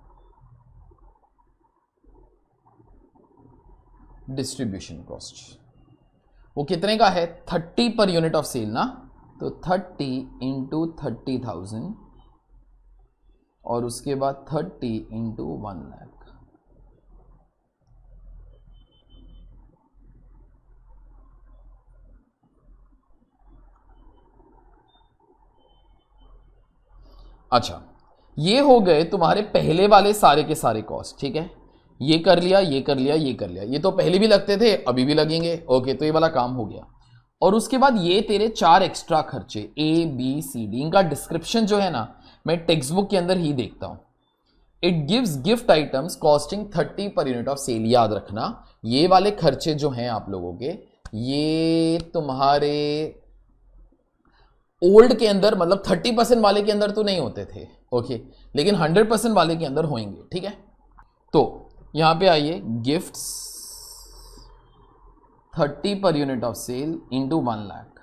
डिस्ट्रीब्यूशन कॉस्ट, वो कितने का है, 30 पर यूनिट ऑफ सेल ना, तो 30 इंटू 30,000 और उसके बाद 30 इंटू 1 लाख। अच्छा, ये हो गए तुम्हारे पहले वाले सारे के सारे कॉस्ट, ठीक है, ये कर लिया, ये कर लिया, ये कर लिया, ये तो पहले भी लगते थे अभी भी लगेंगे, ओके, तो ये वाला काम हो गया। और उसके बाद ये तेरे 4 एक्स्ट्रा खर्चे ए बी सी डी, इनका डिस्क्रिप्शन जो है ना मैं टेक्स्ट बुक के अंदर ही देखता हूं। It gives gift items costing 30 per unit of cell, याद रखना ये वाले खर्चे जो हैं आप लोगों के, ये तुम्हारे ओल्ड के अंदर मतलब 30% वाले के अंदर तो नहीं होते थे, ओके, लेकिन 100% वाले के अंदर होंगे, ठीक है। तो यहां पे आइए, gifts 30 per unit of sale into 1 lakh,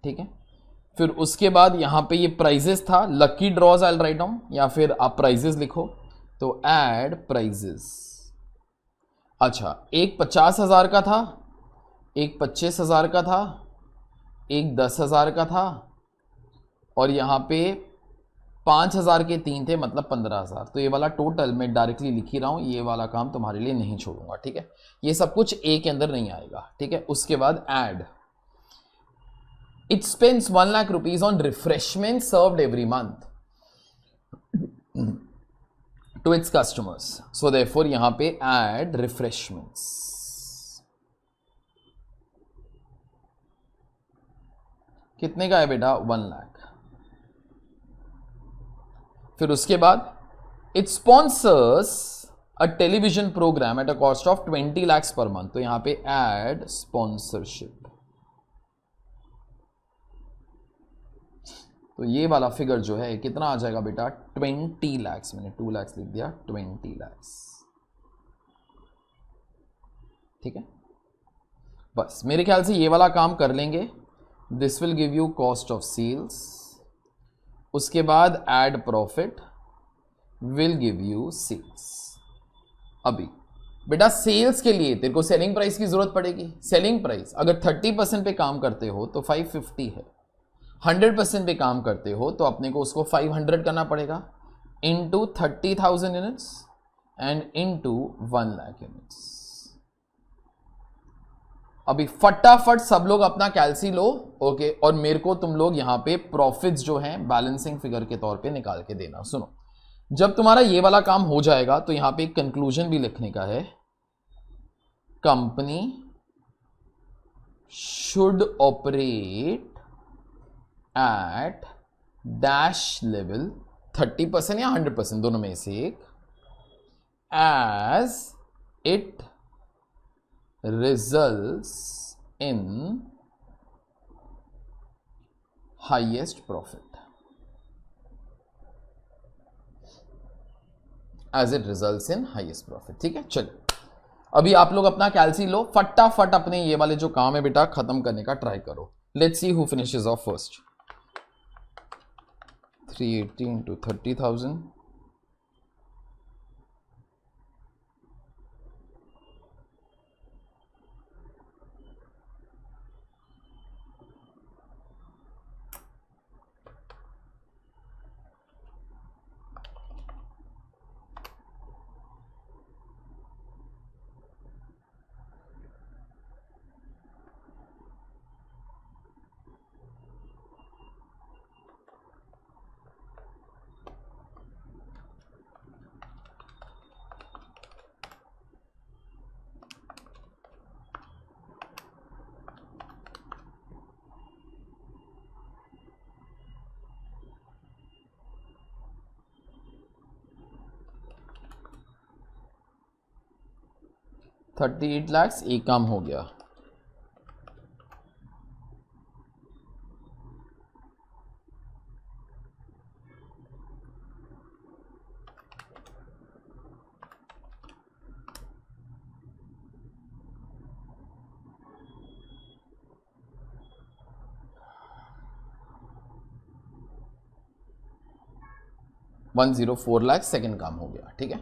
ठीक है। फिर उसके बाद यहां पे ये प्राइजेस था, लकी ड्रॉज आई राइट डाउन, या फिर आप प्राइजेस लिखो, तो ऐड प्राइजेस। अच्छा, एक 50,000 का था, एक 25,000 का था, एक 10,000 का था, और यहां पे 5,000 के 3 थे, मतलब 15,000। तो ये वाला टोटल मैं डायरेक्टली लिख ही रहा हूं, ये वाला काम तुम्हारे लिए नहीं छोड़ूंगा, ठीक है। ये सब कुछ ए के अंदर नहीं आएगा, ठीक है। उसके बाद add, it spends 1 lakh rupees on refreshment served every month to its customers, so therefore यहां पे ऐड रिफ्रेशमेंट्स। कितने का है बेटा, 1 लाख। फिर उसके बाद it sponsors a television program at a cost of 20 lakhs per month, तो यहां पे ऐड स्पॉन्सरशिप। तो ये वाला फिगर जो है कितना आ जाएगा बेटा, 20 lakhs, मैंने 2 lakhs लिख दिया, 20 lakhs, ठीक है। बस मेरे ख्याल से ये वाला काम कर लेंगे, this will give you cost of sales. उसके बाद add profit will give you sales. अभी बेटा सेल्स के लिए तेरे को सेलिंग प्राइस की जरूरत पड़ेगी। सेलिंग प्राइस अगर 30% पे काम करते हो तो 550 है, 100% पे काम करते हो तो अपने को उसको 500 करना पड़ेगा, into 30,000 units and into 1 lakh units. अभी फटाफट सब लोग अपना कैलसी लो, ओके, और मेरे को तुम लोग यहां पे प्रॉफिट्स जो हैं बैलेंसिंग फिगर के तौर पे निकाल के देना। सुनो, जब तुम्हारा ये वाला काम हो जाएगा तो यहां पे एक कंक्लूजन भी लिखने का है, company should operate at dash level 30% या 100% दोनों में से एक, as it results in highest profit, as it results in highest profit. ठीक है, चलिए अभी आप लोग अपना कैलसी लो, फटाफट अपने ये वाले जो काम है बेटा खत्म करने का ट्राई करो. Let's see who finishes of first. 380 into 30,000. $38 lakh एक काम हो गया. $104 लाख सेकेंड काम हो गया. ठीक है,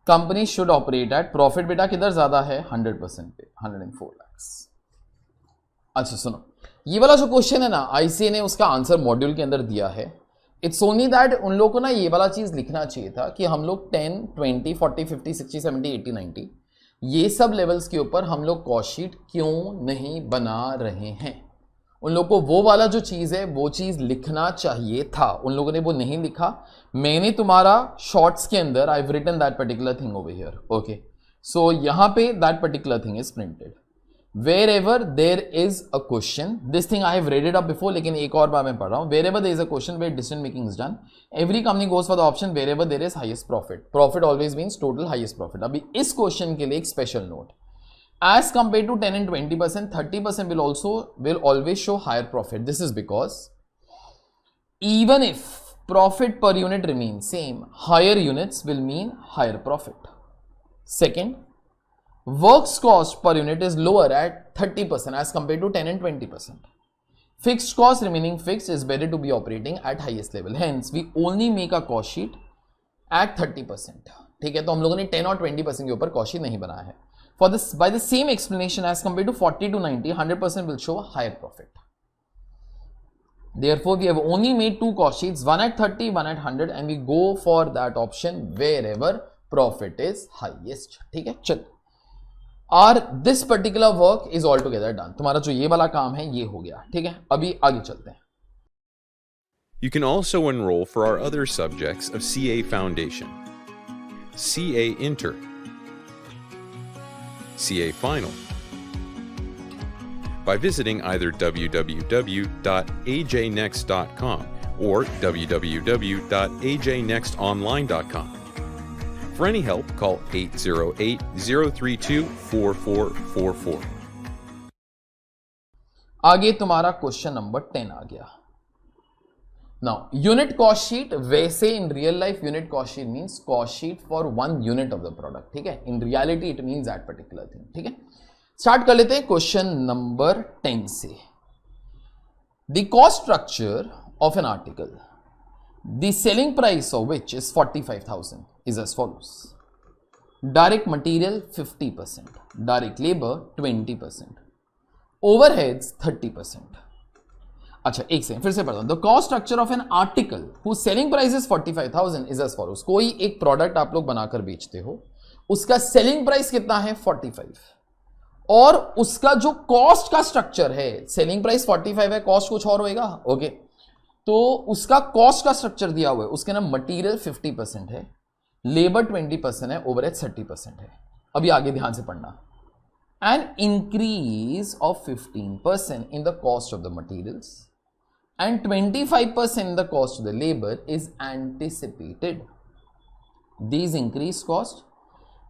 company should operate eight profit बेटा किधर ज्यादा है 100% पे 104 लाख. अच्छा सुनो, ये वाला जो क्वेश्चन है ना आईसीए ने उसका आंसर मॉड्यूल के अंदर दिया है. इट्स ओनली दैट उन लोगों को ना ये वाला चीज लिखना चाहिए था कि हम लोग 10, 20, 40, 50, 60, 70, 80, 90 ये सब लेवल्स के ऊपर हम लोग कॉस्ट शीट क्यों नहीं बना रहे हैं. उन लोगों को वो वाला जो चीज है वो चीज लिखना चाहिए था. उन लोगों ने वो नहीं लिखा. मैंने तुम्हारा शॉर्ट्स के अंदर I have written that particular thing over here. Okay, so यहां पे that particular thing is printed. Wherever there is a question, this thing I have read it up before, लेकिन एक और बार मैं पढ़ रहा हूं. Wherever there is a question where decision making is done, every company goes for the option wherever there is highest profit. Profit always means total highest profit. अभी इस क्वेश्चन के लिए एक special note. As compared to 10 and 20%, 30% will always show higher profit. This is because even if profit per unit remains same, higher units will mean higher profit. Second, works cost per unit is lower at 30% as compared to 10 and 20%. Fixed cost remaining fixed is better to be operating at highest level. Hence, we only make a cost sheet at 30%. ठीक है, तो हम लोगों ने 10 और 20% के ऊपर cost sheet नहीं बनाया है. For this, by the same explanation as compared to 40 to 90, 100% will show a higher profit. Therefore, we have only made two cost sheets, one at 30, one at 100, and we go for that option wherever profit is highest. ठीक है, चल. और this particular work is altogether done. तुम्हारा जो ये वाला काम है ये हो गया. ठीक है, अभी आगे चलते हैं.
You can also enroll for our other subjects of CA Foundation, CA Inter, CA Final, by visiting either www.ajnext.com or www.ajnextonline.com. For any help, call 808-032-4444.
आगे तुम्हारा क्वेश्चन नंबर 10 आ गया. नाउ यूनिट कॉस्ट शीट, वैसे in real life unit cost sheet means cost sheet for 1 unit of the product. ठीक है, in reality it means that particular thing. ठीक है, start कर लेते हैं क्वेश्चन नंबर 10 से. The cost structure of an article, the selling price of which is 45,000 is as follows. Direct material 50%, direct labour 20%, overheads 30%. अच्छा एक सेकंड फिर से पढ़ता हूं. The cost structure of an article whose selling price is 45,000 is as follows. कोई एक product आप लोग बनाकर बेचते हो, उसका सेलिंग प्राइस कितना है 45, और उसका जो कॉस्ट का स्ट्रक्चर है, सेलिंग प्राइस 45 है, कॉस्ट कुछ और होएगा. ओके, तो उसका कॉस्ट का स्ट्रक्चर दिया हुआ है. उसके ना मटीरियल 50% है, लेबर 20% है, ओवरहेड 30% है. अभी आगे ध्यान से पढ़ना. An increase of 15% in the cost of the materials and 25% in the cost of the labor is anticipated. These increased costs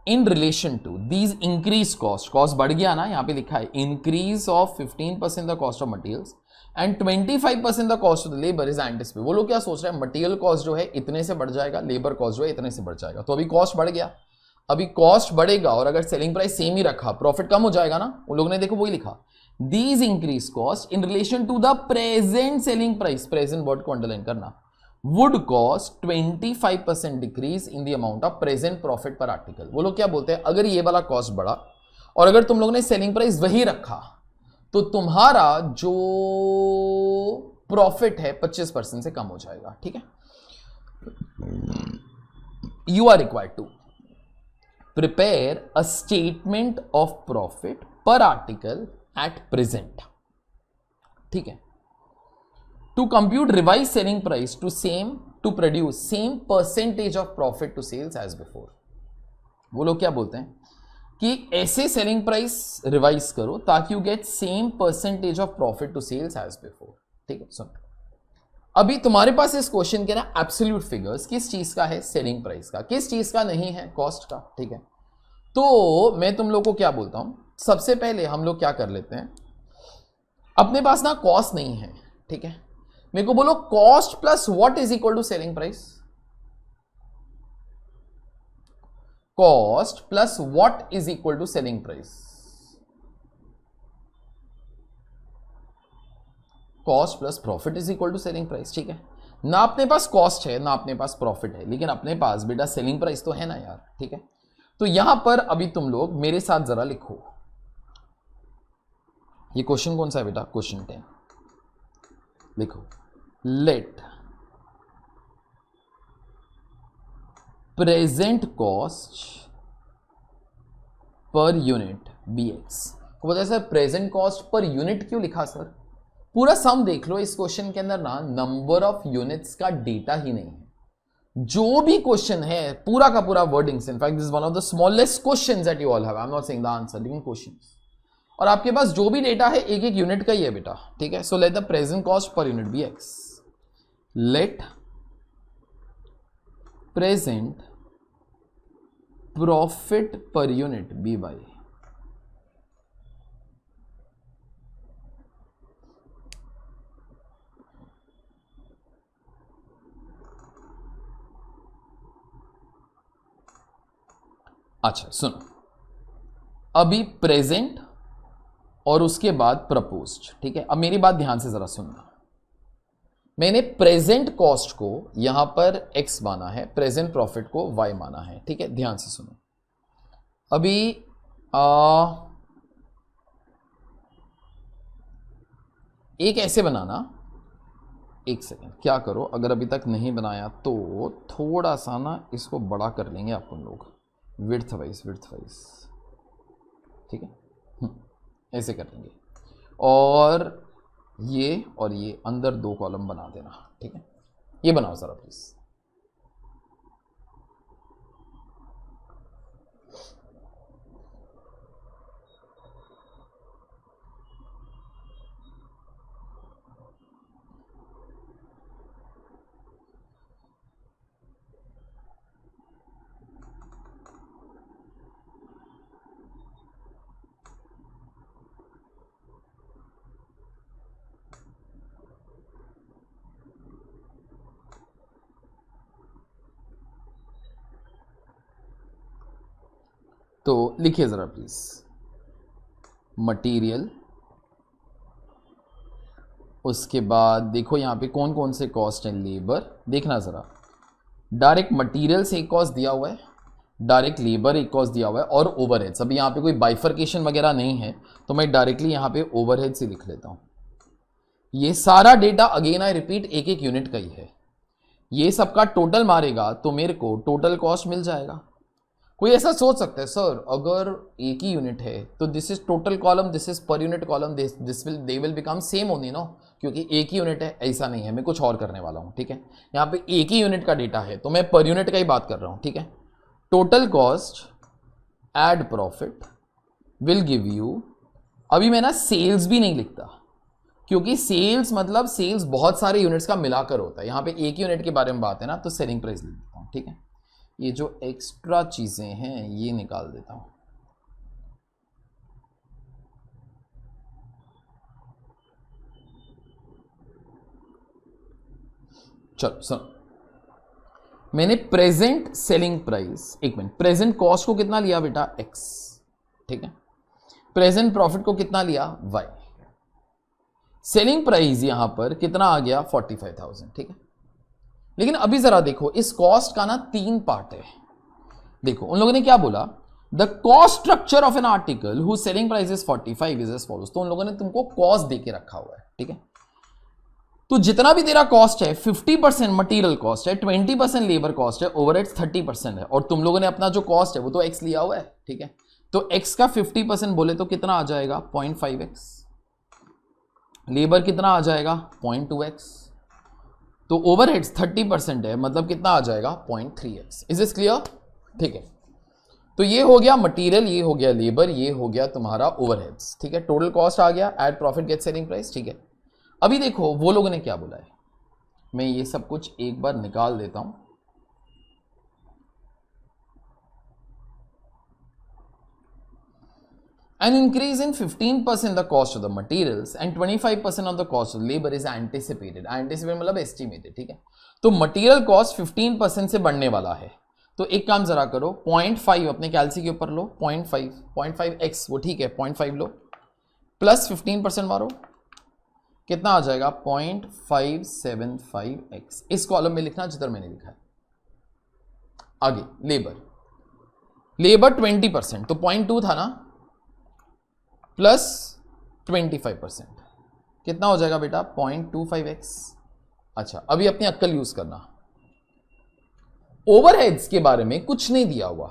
in relation to these increase cost, cost बढ़ गया ना, यहां पे लिखा है increase of 15% the cost of materials and 25% the cost of the labour is anticipated. वो लोग क्या सोच रहे हैं, मटेरियल कॉस्ट जो है इतने से बढ़ जाएगा, लेबर कॉस्ट जो है इतने से बढ़ जाएगा। तो अभी कॉस्ट बढ़ गया, अभी कॉस्ट बढ़ेगा और अगर सेलिंग प्राइस सेम ही रखा, प्रॉफिट कम हो जाएगा ना। उन लोगों ने देखो वही लिखा, these increase cost in relation to the present selling price, present word को अंडरलाइन करना, would cost 25% decrease in the amount of present profit per article। वो लोग क्या बोलते हैं, अगर ये वाला कॉस्ट बढ़ा और अगर तुम लोगों ने सेलिंग प्राइस वही रखा तो तुम्हारा जो प्रॉफिट है 25% से कम हो जाएगा। ठीक है, you are required to prepare a statement of profit per article at present. ठीक है, to compute revised selling price to produce same percentage of profit to sales as before। वो लोग क्या बोलते हैं कि ऐसे सेलिंग प्राइस रिवाइज करो ताकि you get same percentage of profit to sales as before. ठीक है, सुन, अभी तुम्हारे पास इस क्वेश्चन के ना एब्सोल्यूट फिगर्स किस चीज का है, सेलिंग प्राइस का, किस चीज का नहीं है, कॉस्ट का। ठीक है, तो मैं तुम लोग को क्या बोलता हूं, सबसे पहले हम लोग क्या कर लेते हैं, अपने पास ना कॉस्ट नहीं है। ठीक है, मेरे को बोलो cost plus what is equal to selling price, cost plus what is equal to selling price, cost plus profit is equal to selling price. ठीक है, ना अपने पास कॉस्ट है ना अपने पास प्रॉफिट है, लेकिन अपने पास बेटा सेलिंग प्राइस तो है ना यार। ठीक है, तो यहां पर अभी तुम लोग मेरे साथ जरा लिखो, ये क्वेश्चन कौन सा है बेटा, क्वेश्चन 10 लिखो, let present cost per unit be X. तो बोलते हैं sir present cost per unit क्यों लिखा सर, पूरा सम देख लो, इस क्वेश्चन के अंदर ना नंबर ऑफ यूनिट्स का डेटा ही नहीं है। जो भी क्वेश्चन है पूरा का पूरा wordings, in fact this is one of the smallest questions that you all have, I am not saying the answer, लेकिन क्वेश्चंस, और आपके पास जो भी डेटा है एक एक यूनिट का ही है बेटा। ठीक है, so let the present cost per unit be X, let present profit per unit be Y. अच्छा सुनो, अभी प्रेजेंट और उसके बाद प्रपोज्ड। ठीक है, अब मेरी बात ध्यान से जरा सुनना, मैंने प्रेजेंट कॉस्ट को यहां पर x माना है, प्रेजेंट प्रॉफिट को y माना है। ठीक है, ध्यान से सुनो, अभी एक ऐसे बनाना, एक सेकेंड क्या करो, अगर अभी तक नहीं बनाया तो थोड़ा सा ना इसको बड़ा कर लेंगे अपन लोग, विड्थ वाइज, ठीक है, ऐसे कर लेंगे, और ये अंदर 2 कॉलम बना देना। ठीक है, ये बनाओ जरा प्लीज। तो लिखिए जरा प्लीज, मटेरियल, उसके बाद देखो यहां पे कौन कौन से कॉस्ट हैं, लेबर, देखना जरा, डायरेक्ट मटेरियल से एक कॉस्ट दिया हुआ है, डायरेक्ट लेबर एक कॉस्ट दिया हुआ है, और ओवरहेड्स। अभी यहां पे कोई बाइफर्केशन वगैरह नहीं है तो मैं डायरेक्टली यहां पे ओवरहेड से लिख लेता हूं। ये सारा डेटा अगेन आई रिपीट एक एक यूनिट का ही है, ये सबका टोटल मारेगा तो मेरे को टोटल कॉस्ट मिल जाएगा। कोई ऐसा सोच सकता है सर अगर एक ही यूनिट है तो this is total column, this is per unit column, they will become same only no, क्योंकि एक ही यूनिट है। ऐसा नहीं है, मैं कुछ और करने वाला हूं। ठीक है, यहाँ पे एक ही यूनिट का डेटा है तो मैं पर यूनिट का ही बात कर रहा हूं। ठीक है, total cost add profit will give you, अभी मैं ना सेल्स भी नहीं लिखता क्योंकि सेल्स मतलब सेल्स बहुत सारे यूनिट्स का मिलाकर होता है, यहाँ पे एक यूनिट के बारे में बात है ना, तो सेलिंग प्राइस लिख देता हूँ। ठीक है, ये जो एक्स्ट्रा चीजें हैं ये निकाल देता हूं। चलो सुनो, मैंने प्रेजेंट सेलिंग प्राइस, एक मिनट, प्रेजेंट कॉस्ट को कितना लिया बेटा x, ठीक है, प्रेजेंट प्रॉफिट को कितना लिया y, सेलिंग प्राइस यहां पर कितना आ गया 45,000, ठीक है। लेकिन अभी जरा देखो इस कॉस्ट का ना 3 पार्ट है। देखो उन लोगों ने क्या बोला, the cost structure of an article who selling price is 45 is as follows. तो उन लोगों ने तुमको कॉस्ट देके रखा हुआ है, ठीक है। तो जितना भी तेरा कॉस्ट है 50% मटेरियल कॉस्ट है, 20% लेबर कॉस्ट है, ओवरहेड्स 30% है, और तुम लोगों ने अपना जो कॉस्ट है वो तो x लिया हुआ है, ठीक है। तो x का 50% बोले तो कितना आ जाएगा 0.5x, लेबर कितना आ जाएगा 0.2x, तो ओवरहेड्स 30% है, मतलब कितना आ जाएगा 0.3x। Is this clear? ठीक है। तो ये हो गया मटेरियल, ये हो गया लेबर, ये हो गया तुम्हारा ओवरहेड्स, ठीक है। टोटल कॉस्ट आ गया, add profit get selling price, ठीक है। अभी देखो वो लोगों ने क्या बोला है, मैं ये सब कुछ एक बार निकाल देता हूं। An increase in 15% the cost of the materials and 25% of the cost of labor is anticipated. Anticipated मतलब estimated, ठीक है। तो मटेरियल कॉस्ट 15% से बढ़ने वाला है। तो एक काम जरा करो, 0.5 अपने कैलसी के ऊपर लो, 0.5x वो ठीक है, 0.5 लो, प्लस 15% मारो, कितना आ जाएगा 0.575x। इस कॉलम में लिखना जिधर मैंने लिखा है। आगे लेबर 20%, तो 0.2 था ना, प्लस 25%, कितना हो जाएगा बेटा 0.25x। अच्छा अभी अपनी अक्ल यूज करना, ओवरहेड्स के बारे में कुछ नहीं दिया हुआ,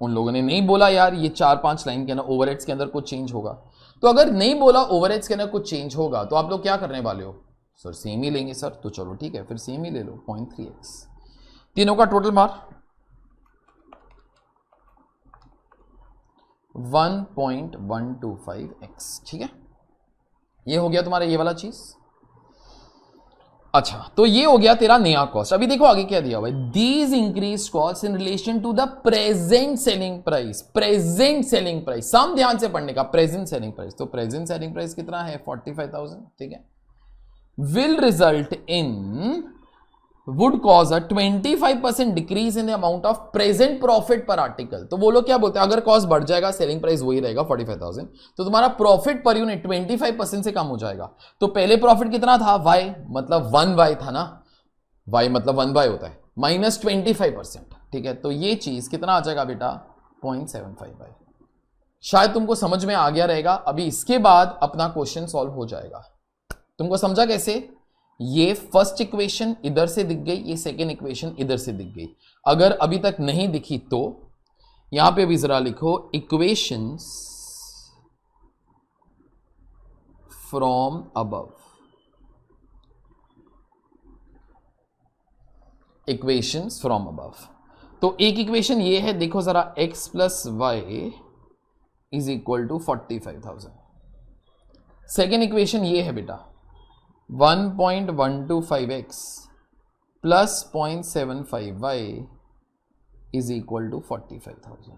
उन लोगों ने नहीं बोला यार ये 4-5 लाइन के अंदर ओवरहेड्स के अंदर कुछ चेंज होगा। तो अगर नहीं बोला ओवरहेड्स के अंदर कुछ चेंज होगा तो आप लोग क्या करने वाले हो, सर सेम ही लेंगे सर, तो चलो ठीक है फिर सेम ही ले लो 0.3x। तीनों का टोटल मार 1.125x, ठीक है। ये हो गया तुम्हारा ये वाला चीज। अच्छा तो ये हो गया तेरा नया कॉस्ट। अभी देखो आगे क्या दिया हुआ है, these increase cost in relation to the present selling price. Present selling price सम ध्यान से पढ़ने का, प्रेजेंट सेलिंग प्राइस, तो प्रेजेंट सेलिंग प्राइस कितना है 45,000, ठीक है। Will result in would cause a 25% decrease in the amount of present profit per article। तो वो लोग क्या बोलते हैं, अगर कॉस्ट बढ़ जाएगा सेलिंग प्राइस वही रहेगा 45,000, तो तुम्हारा प्रॉफिट पर यूनिट 25% से कम हो जाएगा। तो पहले प्रॉफिट कितना था y मतलब 1y था ना, y मतलब 1y होता है, माइनस 25%, ठीक है। तो ये चीज कितना आ जाएगा बेटा 0.75y। शायद तुमको समझ में आ गया रहेगा। अभी इसके बाद अपना क्वेश्चन सॉल्व हो जाएगा। तुमको समझा कैसे, ये फर्स्ट इक्वेशन इधर से दिख गई, ये सेकेंड इक्वेशन इधर से दिख गई। अगर अभी तक नहीं दिखी तो यहां पे भी जरा लिखो equations from above. Equations from above, तो एक इक्वेशन ये है, देखो जरा x plus Y is equal to 45,000। Second equation ये है बेटा 1.125x plus 0.75y is equal to 45,000।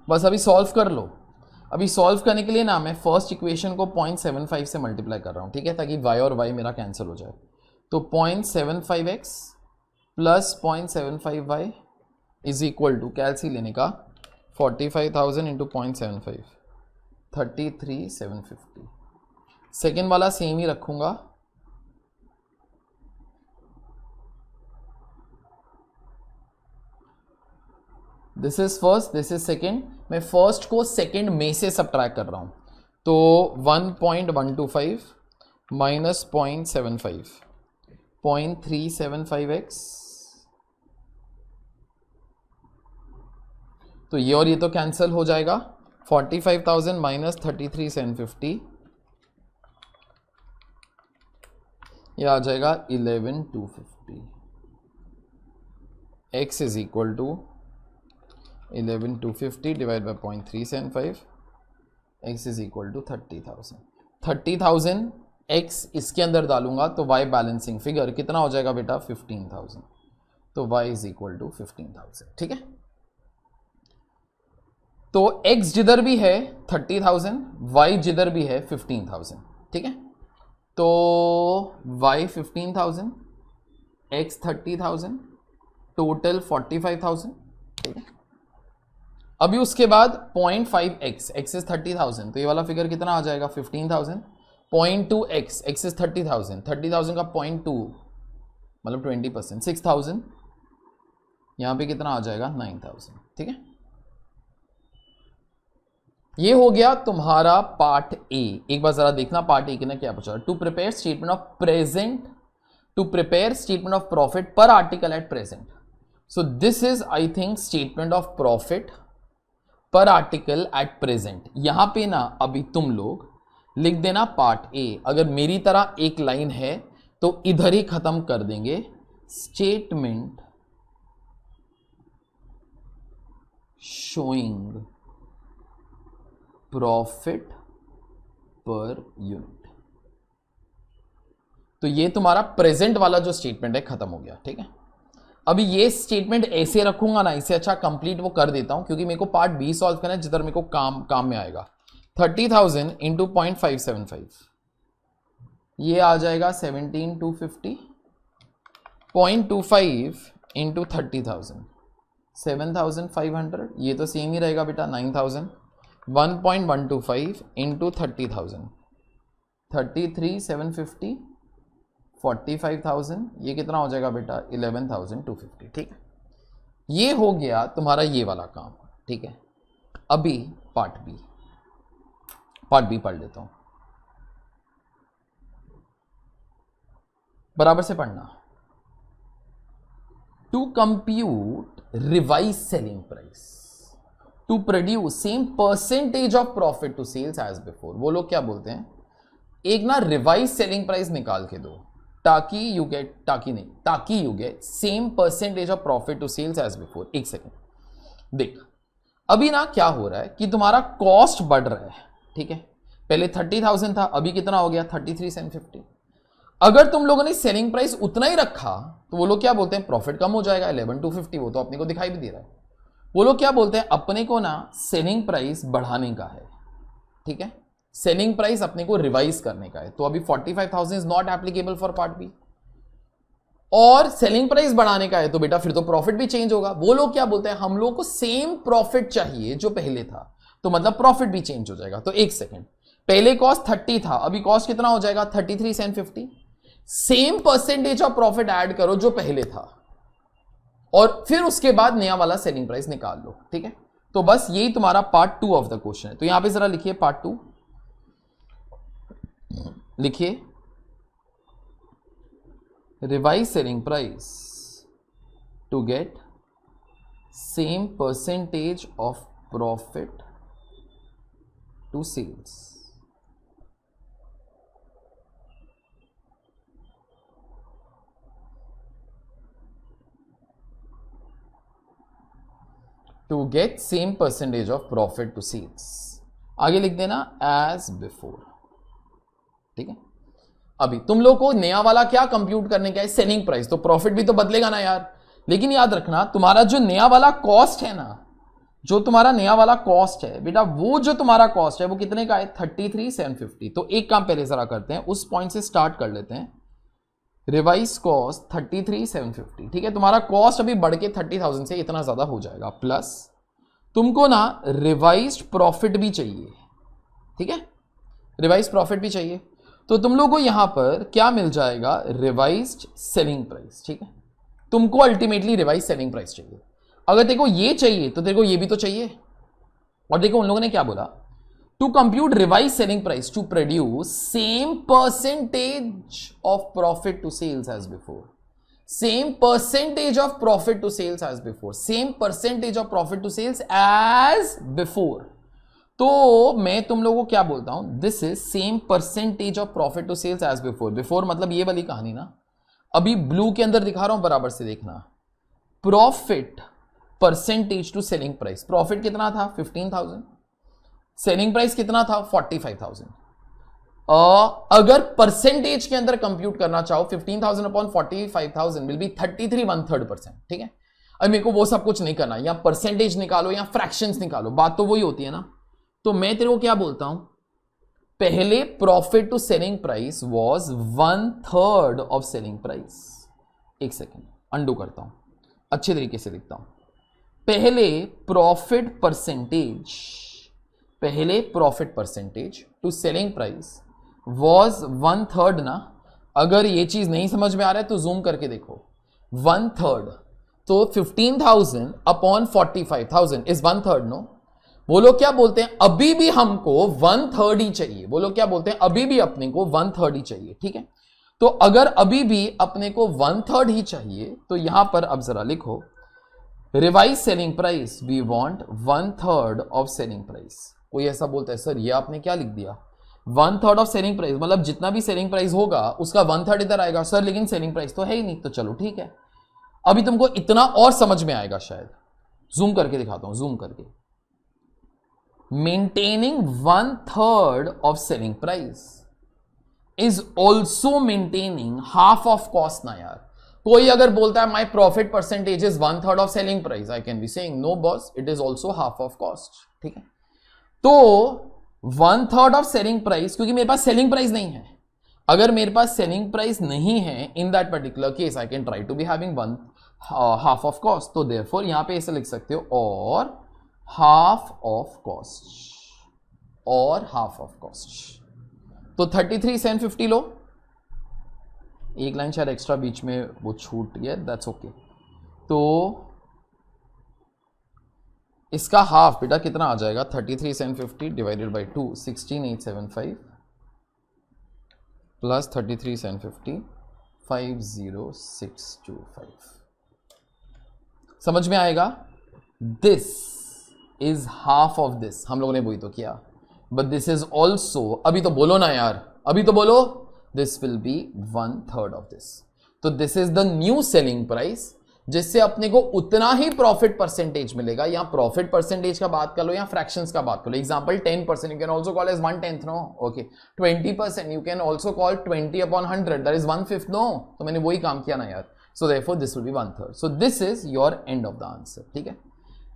बस अभी सॉल्व कर लो। अभी सॉल्व करने के लिए ना मैं फर्स्ट इक्वेशन को 0.75 से मल्टीप्लाई कर रहा हूं, ठीक है, ताकि y और y मेरा कैंसिल हो जाए। तो 0.75x plus 0.75y is equal to कैलसी लेने का 45,000 इंटू 0.75 33,750। सेकेंड वाला सेम ही रखूंगा, this is first this is second. मैं फर्स्ट को सेकेंड में से सबट्रैक्ट कर रहा हूं, तो 1.125 माइनस 0.75 0.375x, तो ये और ये तो कैंसिल हो जाएगा। 45,000 माइनस 33,750, ये आ जाएगा 11,250। x is equal to 11,250 divide by 0.375, x is equal to 30,000। 30,000 x इसके अंदर डालूंगा तो y बैलेंसिंग फिगर कितना हो जाएगा बेटा 15,000, तो y इज इक्वल टू 15,000। ठीक है, तो x जिधर भी है 30,000, y जिधर भी है 15,000। ठीक है, तो y 15,000, x 30,000, टोटल 45,000। ठीक है, अभी उसके बाद 0.5x, x इज 30,000, तो ये वाला फिगर कितना आ जाएगा 15,000, 0.2x, x इज 30,000, 30,000 का 0.2 मतलब 20%, 6,000, यहां पे कितना आ जाएगा 9,000। ठीक है, ये हो गया तुम्हारा पार्ट ए। एक बार जरा देखना पार्ट ए के ना क्या पूछा, to prepare statement of present, to prepare statement of profit per article at present. So this is I think statement of profit per article at present. यहां पे ना अभी तुम लोग लिख देना पार्ट ए, अगर मेरी तरह एक लाइन है तो इधर ही खत्म कर देंगे, statement showing profit per unit. तो ये तुम्हारा प्रेजेंट वाला जो स्टेटमेंट है खत्म हो गया। ठीक है, अभी ये स्टेटमेंट ऐसे रखूंगा ना, इससे अच्छा कंप्लीट वो कर देता हूं, क्योंकि मेरे को पार्ट बी सॉल्व करना है जिधर मेरे को काम में आएगा। 30,000 इंटू 0.575, ये आ जाएगा 17,250, 0.25 इंटू 30,000 7,500, ये तो सेम ही रहेगा बेटा 9,000, 1.125 इंटू 30,000 33,750, 45,000, ये कितना हो जाएगा बेटा 11,250। ठीक है, ये हो गया तुम्हारा ये वाला काम। ठीक है, अभी पार्ट बी पढ़ लेता हूं, बराबर से पढ़ना। To compute revise selling price to produce same percentage of profit to sales as before. वो लोग क्या बोलते हैं, एक ना रिवाइज सेलिंग प्राइस निकाल के दो ताकि you get same percentage of profit to sales as before. एक सेकेंड देख, अभी ना क्या हो रहा है कि तुम्हारा कॉस्ट बढ़ रहा है। ठीक है, पहले 30,000 था, अभी कितना हो गया 33,750। अगर तुम लोगों ने सेलिंग प्राइस उतना ही रखा तो वो लोग क्या बोलते हैं, प्रॉफिट कम हो जाएगा 11,250, वो तो अपने को दिखाई भी दे रहा है। वो लोग क्या बोलते हैं, अपने को ना सेलिंग प्राइस बढ़ाने का है। ठीक है, सेलिंग प्राइस अपने को रिवाइज करने का है, तो अभी 45,000 is not applicable for part B, और सेलिंग प्राइस बढ़ाने का है तो बेटा फिर तो प्रॉफिट भी चेंज होगा। वो लोग क्या बोलते हैं, हम लोग को सेम प्रॉफिट चाहिए जो पहले था, तो मतलब प्रॉफिट भी चेंज हो जाएगा। तो एक सेकेंड, पहले कॉस्ट 30 था, अभी कॉस्ट कितना हो जाएगा 33,750, same percentage of profit add करो जो पहले था, और फिर उसके बाद नया वाला सेलिंग प्राइस निकाल लो। ठीक है, तो बस यही तुम्हारा पार्ट 2 ऑफ द क्वेश्चन है। तो यहां पे जरा लिखिए पार्ट 2, लिखिए revise selling price to get same percentage of profit to sales. To get same percentage of profit to sales, आगे लिख देना एज बिफोर। ठीक है, अभी तुम लोग को नया वाला क्या कंप्यूट करने का है, सेलिंग प्राइस, तो प्रॉफिट भी तो बदलेगा ना यार। लेकिन याद रखना तुम्हारा जो नया वाला कॉस्ट है ना, जो तुम्हारा नया वाला कॉस्ट है बेटा, वो जो तुम्हारा कॉस्ट है वो कितने का है 33,750। तो एक काम पहले जरा करते हैं, उस पॉइंट से स्टार्ट कर लेते हैं, रिवाइज कॉस्ट 33,750। ठीक है, तुम्हारा कॉस्ट अभी बढ़ के 30,000 से इतना ज्यादा हो जाएगा, प्लस तुमको ना रिवाइज्ड प्रॉफिट भी चाहिए। ठीक है, रिवाइज प्रॉफिट भी चाहिए, तो तुम लोग को यहां पर क्या मिल जाएगा, रिवाइज्ड सेलिंग प्राइस। ठीक है, तुमको अल्टीमेटली रिवाइज सेलिंग प्राइस चाहिए। अगर तेरे को ये चाहिए तो तेरे को ये भी तो चाहिए। और देखो उन लोगों ने क्या बोला, to compute revise selling price to produce same percentage of profit to sales as before, same percentage of profit to sales as before, same percentage of profit to sales as before. तो मैं तुम लोगों को क्या बोलता हूं, this is same percentage of profit to sales as before. Before मतलब ये वाली कहानी ना, अभी ब्लू के अंदर दिखा रहा हूं, बराबर से देखना, profit percentage to selling price. Profit कितना था 15,000, सेलिंग प्राइस कितना था 45,000। अगर परसेंटेज के अंदर कंप्यूट करना चाहो 15,000 अपॉन 45,000 विल बी 33 ठीक है। अब मेरे को वो सब कुछ नहीं करना, या परसेंटेज निकालो या फ्रैक्शंस निकालो, बात तो वही होती है ना। तो मैं तेरे को क्या बोलता हूं, पहले profit to selling price was 1/3 of selling price. एक सेकेंड अंडू करता हूं, अच्छे तरीके से लिखता हूं। पहले profit percentage to selling price was 1/3 ना। अगर ये चीज नहीं समझ में आ रहा है तो जूम करके देखो, 1/3 तो 15,000 अपॉन 45,000 इज 1/3 नो। वो लोग क्या बोलते हैं, अभी भी हमको 1/3 ही चाहिए। वो लोग क्या बोलते हैं, अभी भी अपने को 1/3 ही चाहिए, ठीक है। तो अगर अभी भी अपने को 1/3 ही चाहिए तो यहां पर अब जरा लिखो, revise selling price we want 1/3 of selling price. कोई ऐसा बोलता है सर ये आपने क्या लिख दिया, 1/3 ऑफ सेलिंग प्राइस, मतलब जितना भी सेलिंग प्राइस होगा उसका 1/3 इधर आएगा। सर लेकिन सेलिंग प्राइस तो है ही नहीं। तो चलो ठीक है, अभी तुमको इतना और समझ में आएगा शायद। जूम करके दिखाता हूं, जूम करके। Maintaining 1/3 of selling price is also maintaining half of cost ना यार। कोई अगर बोलता है my profit percentage is 1/3 of selling price, I can be saying no boss, it is also half of cost, ठीक है। तो 1/3 ऑफ सेलिंग प्राइस, क्योंकि मेरे पास सेलिंग प्राइस नहीं है। अगर मेरे पास सेलिंग प्राइस नहीं है in that particular case I can try to be having half of cost. तो देयरफॉर यहां पे ऐसे लिख सकते हो, और हाफ ऑफ कॉस्ट, तो 33,750 लो। एक लाइन शायद एक्स्ट्रा बीच में वो छूट गया, दैट्स ओके। तो इसका हाफ बेटा कितना आ जाएगा, 33,750 डिवाइडेड बाई 2, 16,875 प्लस 33,750, 50,625। समझ में आएगा। This is half of this, हम लोगों ने वही तो किया। बट दिस इज ऑल्सो, अभी तो बोलो ना यार, अभी तो बोलो, this will be 1/3 of this. तो this is the new selling price, जिससे अपने को उतना ही प्रॉफिट परसेंटेज मिलेगा। या प्रॉफिट परसेंटेज का बात कर लो या फ्रैक्शंस का बात कर लो। Example 10%, you can also call as 1/10 no, okay. 20% you can also call 20 upon 100, that is 1/5 no. तो मैंने वही काम किया ना यार। So therefore this will be 1/3। So this is your end of the answer, ठीक है।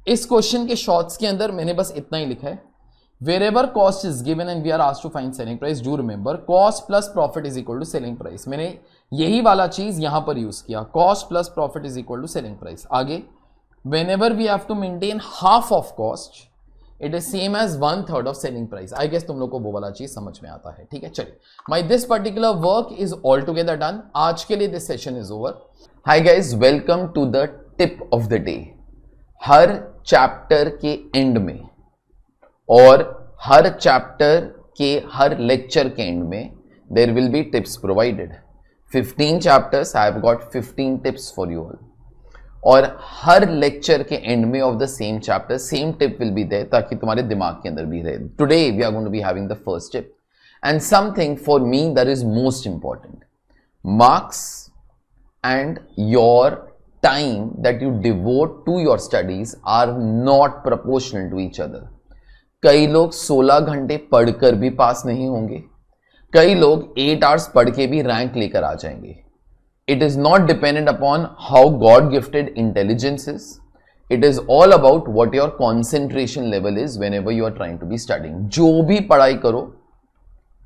इस क्वेश्चन के शॉर्ट्स के अंदर मैंने बस इतना ही लिखा है, wherever cost is given and we are asked to find selling price, do remember cost plus profit is equal to selling price। मैंने यही वाला चीज यहां पर यूज किया, cost plus profit is equal to selling price। आगे whenever we have to maintain half of cost it is same as 1/3 of selling price। I guess तुम लोग को वो वाला चीज समझ में आता है, ठीक है। चलिए, my this particular work is altogether done। आज के लिए this session is over। Hi guys, welcome to the tip of the day। हर चैप्टर के एंड में और हर चैप्टर के हर लेक्चर के एंड में there will be tips provided. 15 chapters, I have got 15 tips for you all. और हर लेक्चर के एंड में of the same chapter same tip will be there, ताकि तुम्हारे दिमाग के अंदर भी रहे। Today we are going to be having the first tip and something for me that is most important. Marks and your time that you devote to your studies are not proportional to each other। कई लोग 16 घंटे पढ़कर भी पास नहीं होंगे, कई लोग 8 hours पढ़ के भी रैंक लेकर आ जाएंगे। It is not dependent upon how God gifted intelligence is, it is all about what your concentration level is whenever you are trying to be studying। जो भी पढ़ाई करो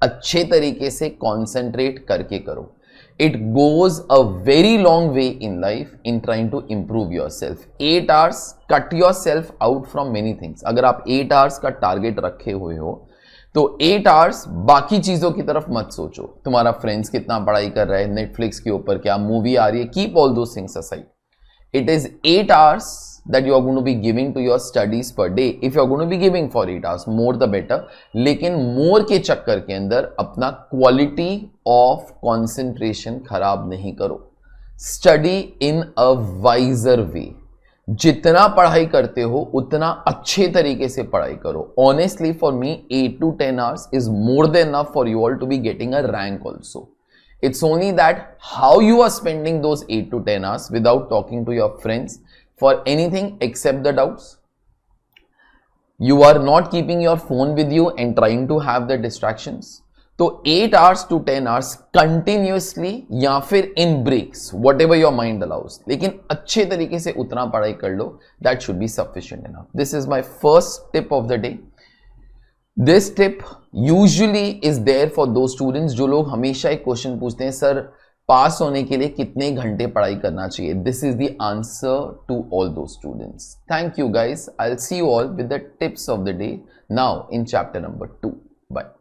अच्छे तरीके से concentrate करके करो। It goes a very long way in life in trying to improve yourself। 8 hours, cut yourself out from many things। अगर आप 8 hours का टारगेट रखे हुए हो तो 8 hours बाकी चीजों की तरफ मत सोचो। तुम्हारा फ्रेंड्स कितना पढ़ाई कर रहा है, नेटफ्लिक्स के ऊपर क्या मूवी आ रही है, keep all those things aside. It is 8 hours that you are going to be giving to your studies per day। If you are going to be giving for 8 hours, more the better। लेकिन more के चक्कर के अंदर अपना quality of concentration खराब नहीं करो। Study in a wiser way। जितना पढ़ाई करते हो उतना अच्छे तरीके से पढ़ाई करो। Honestly for me 8 to 10 hours is more than enough for you all to be getting a rank also। It's only that how you are spending those 8 to 10 hours without talking to your friends for anything except the doubts। You are not keeping your phone with you and trying to have the distractions। तो 8 hours to 10 hours continuously या फिर in breaks, whatever your mind allows, लेकिन अच्छे तरीके से उतना पढ़ाई कर लो, that should be sufficient enough. This is my first tip of the day. This tip usually is there for those students जो लोग हमेशा एक क्वेश्चन पूछते हैं, सर पास होने के लिए कितने घंटे पढ़ाई करना चाहिए. This is the answer to all those students. Thank you guys. I will see you all with the tips of the day now in chapter number 2. Bye.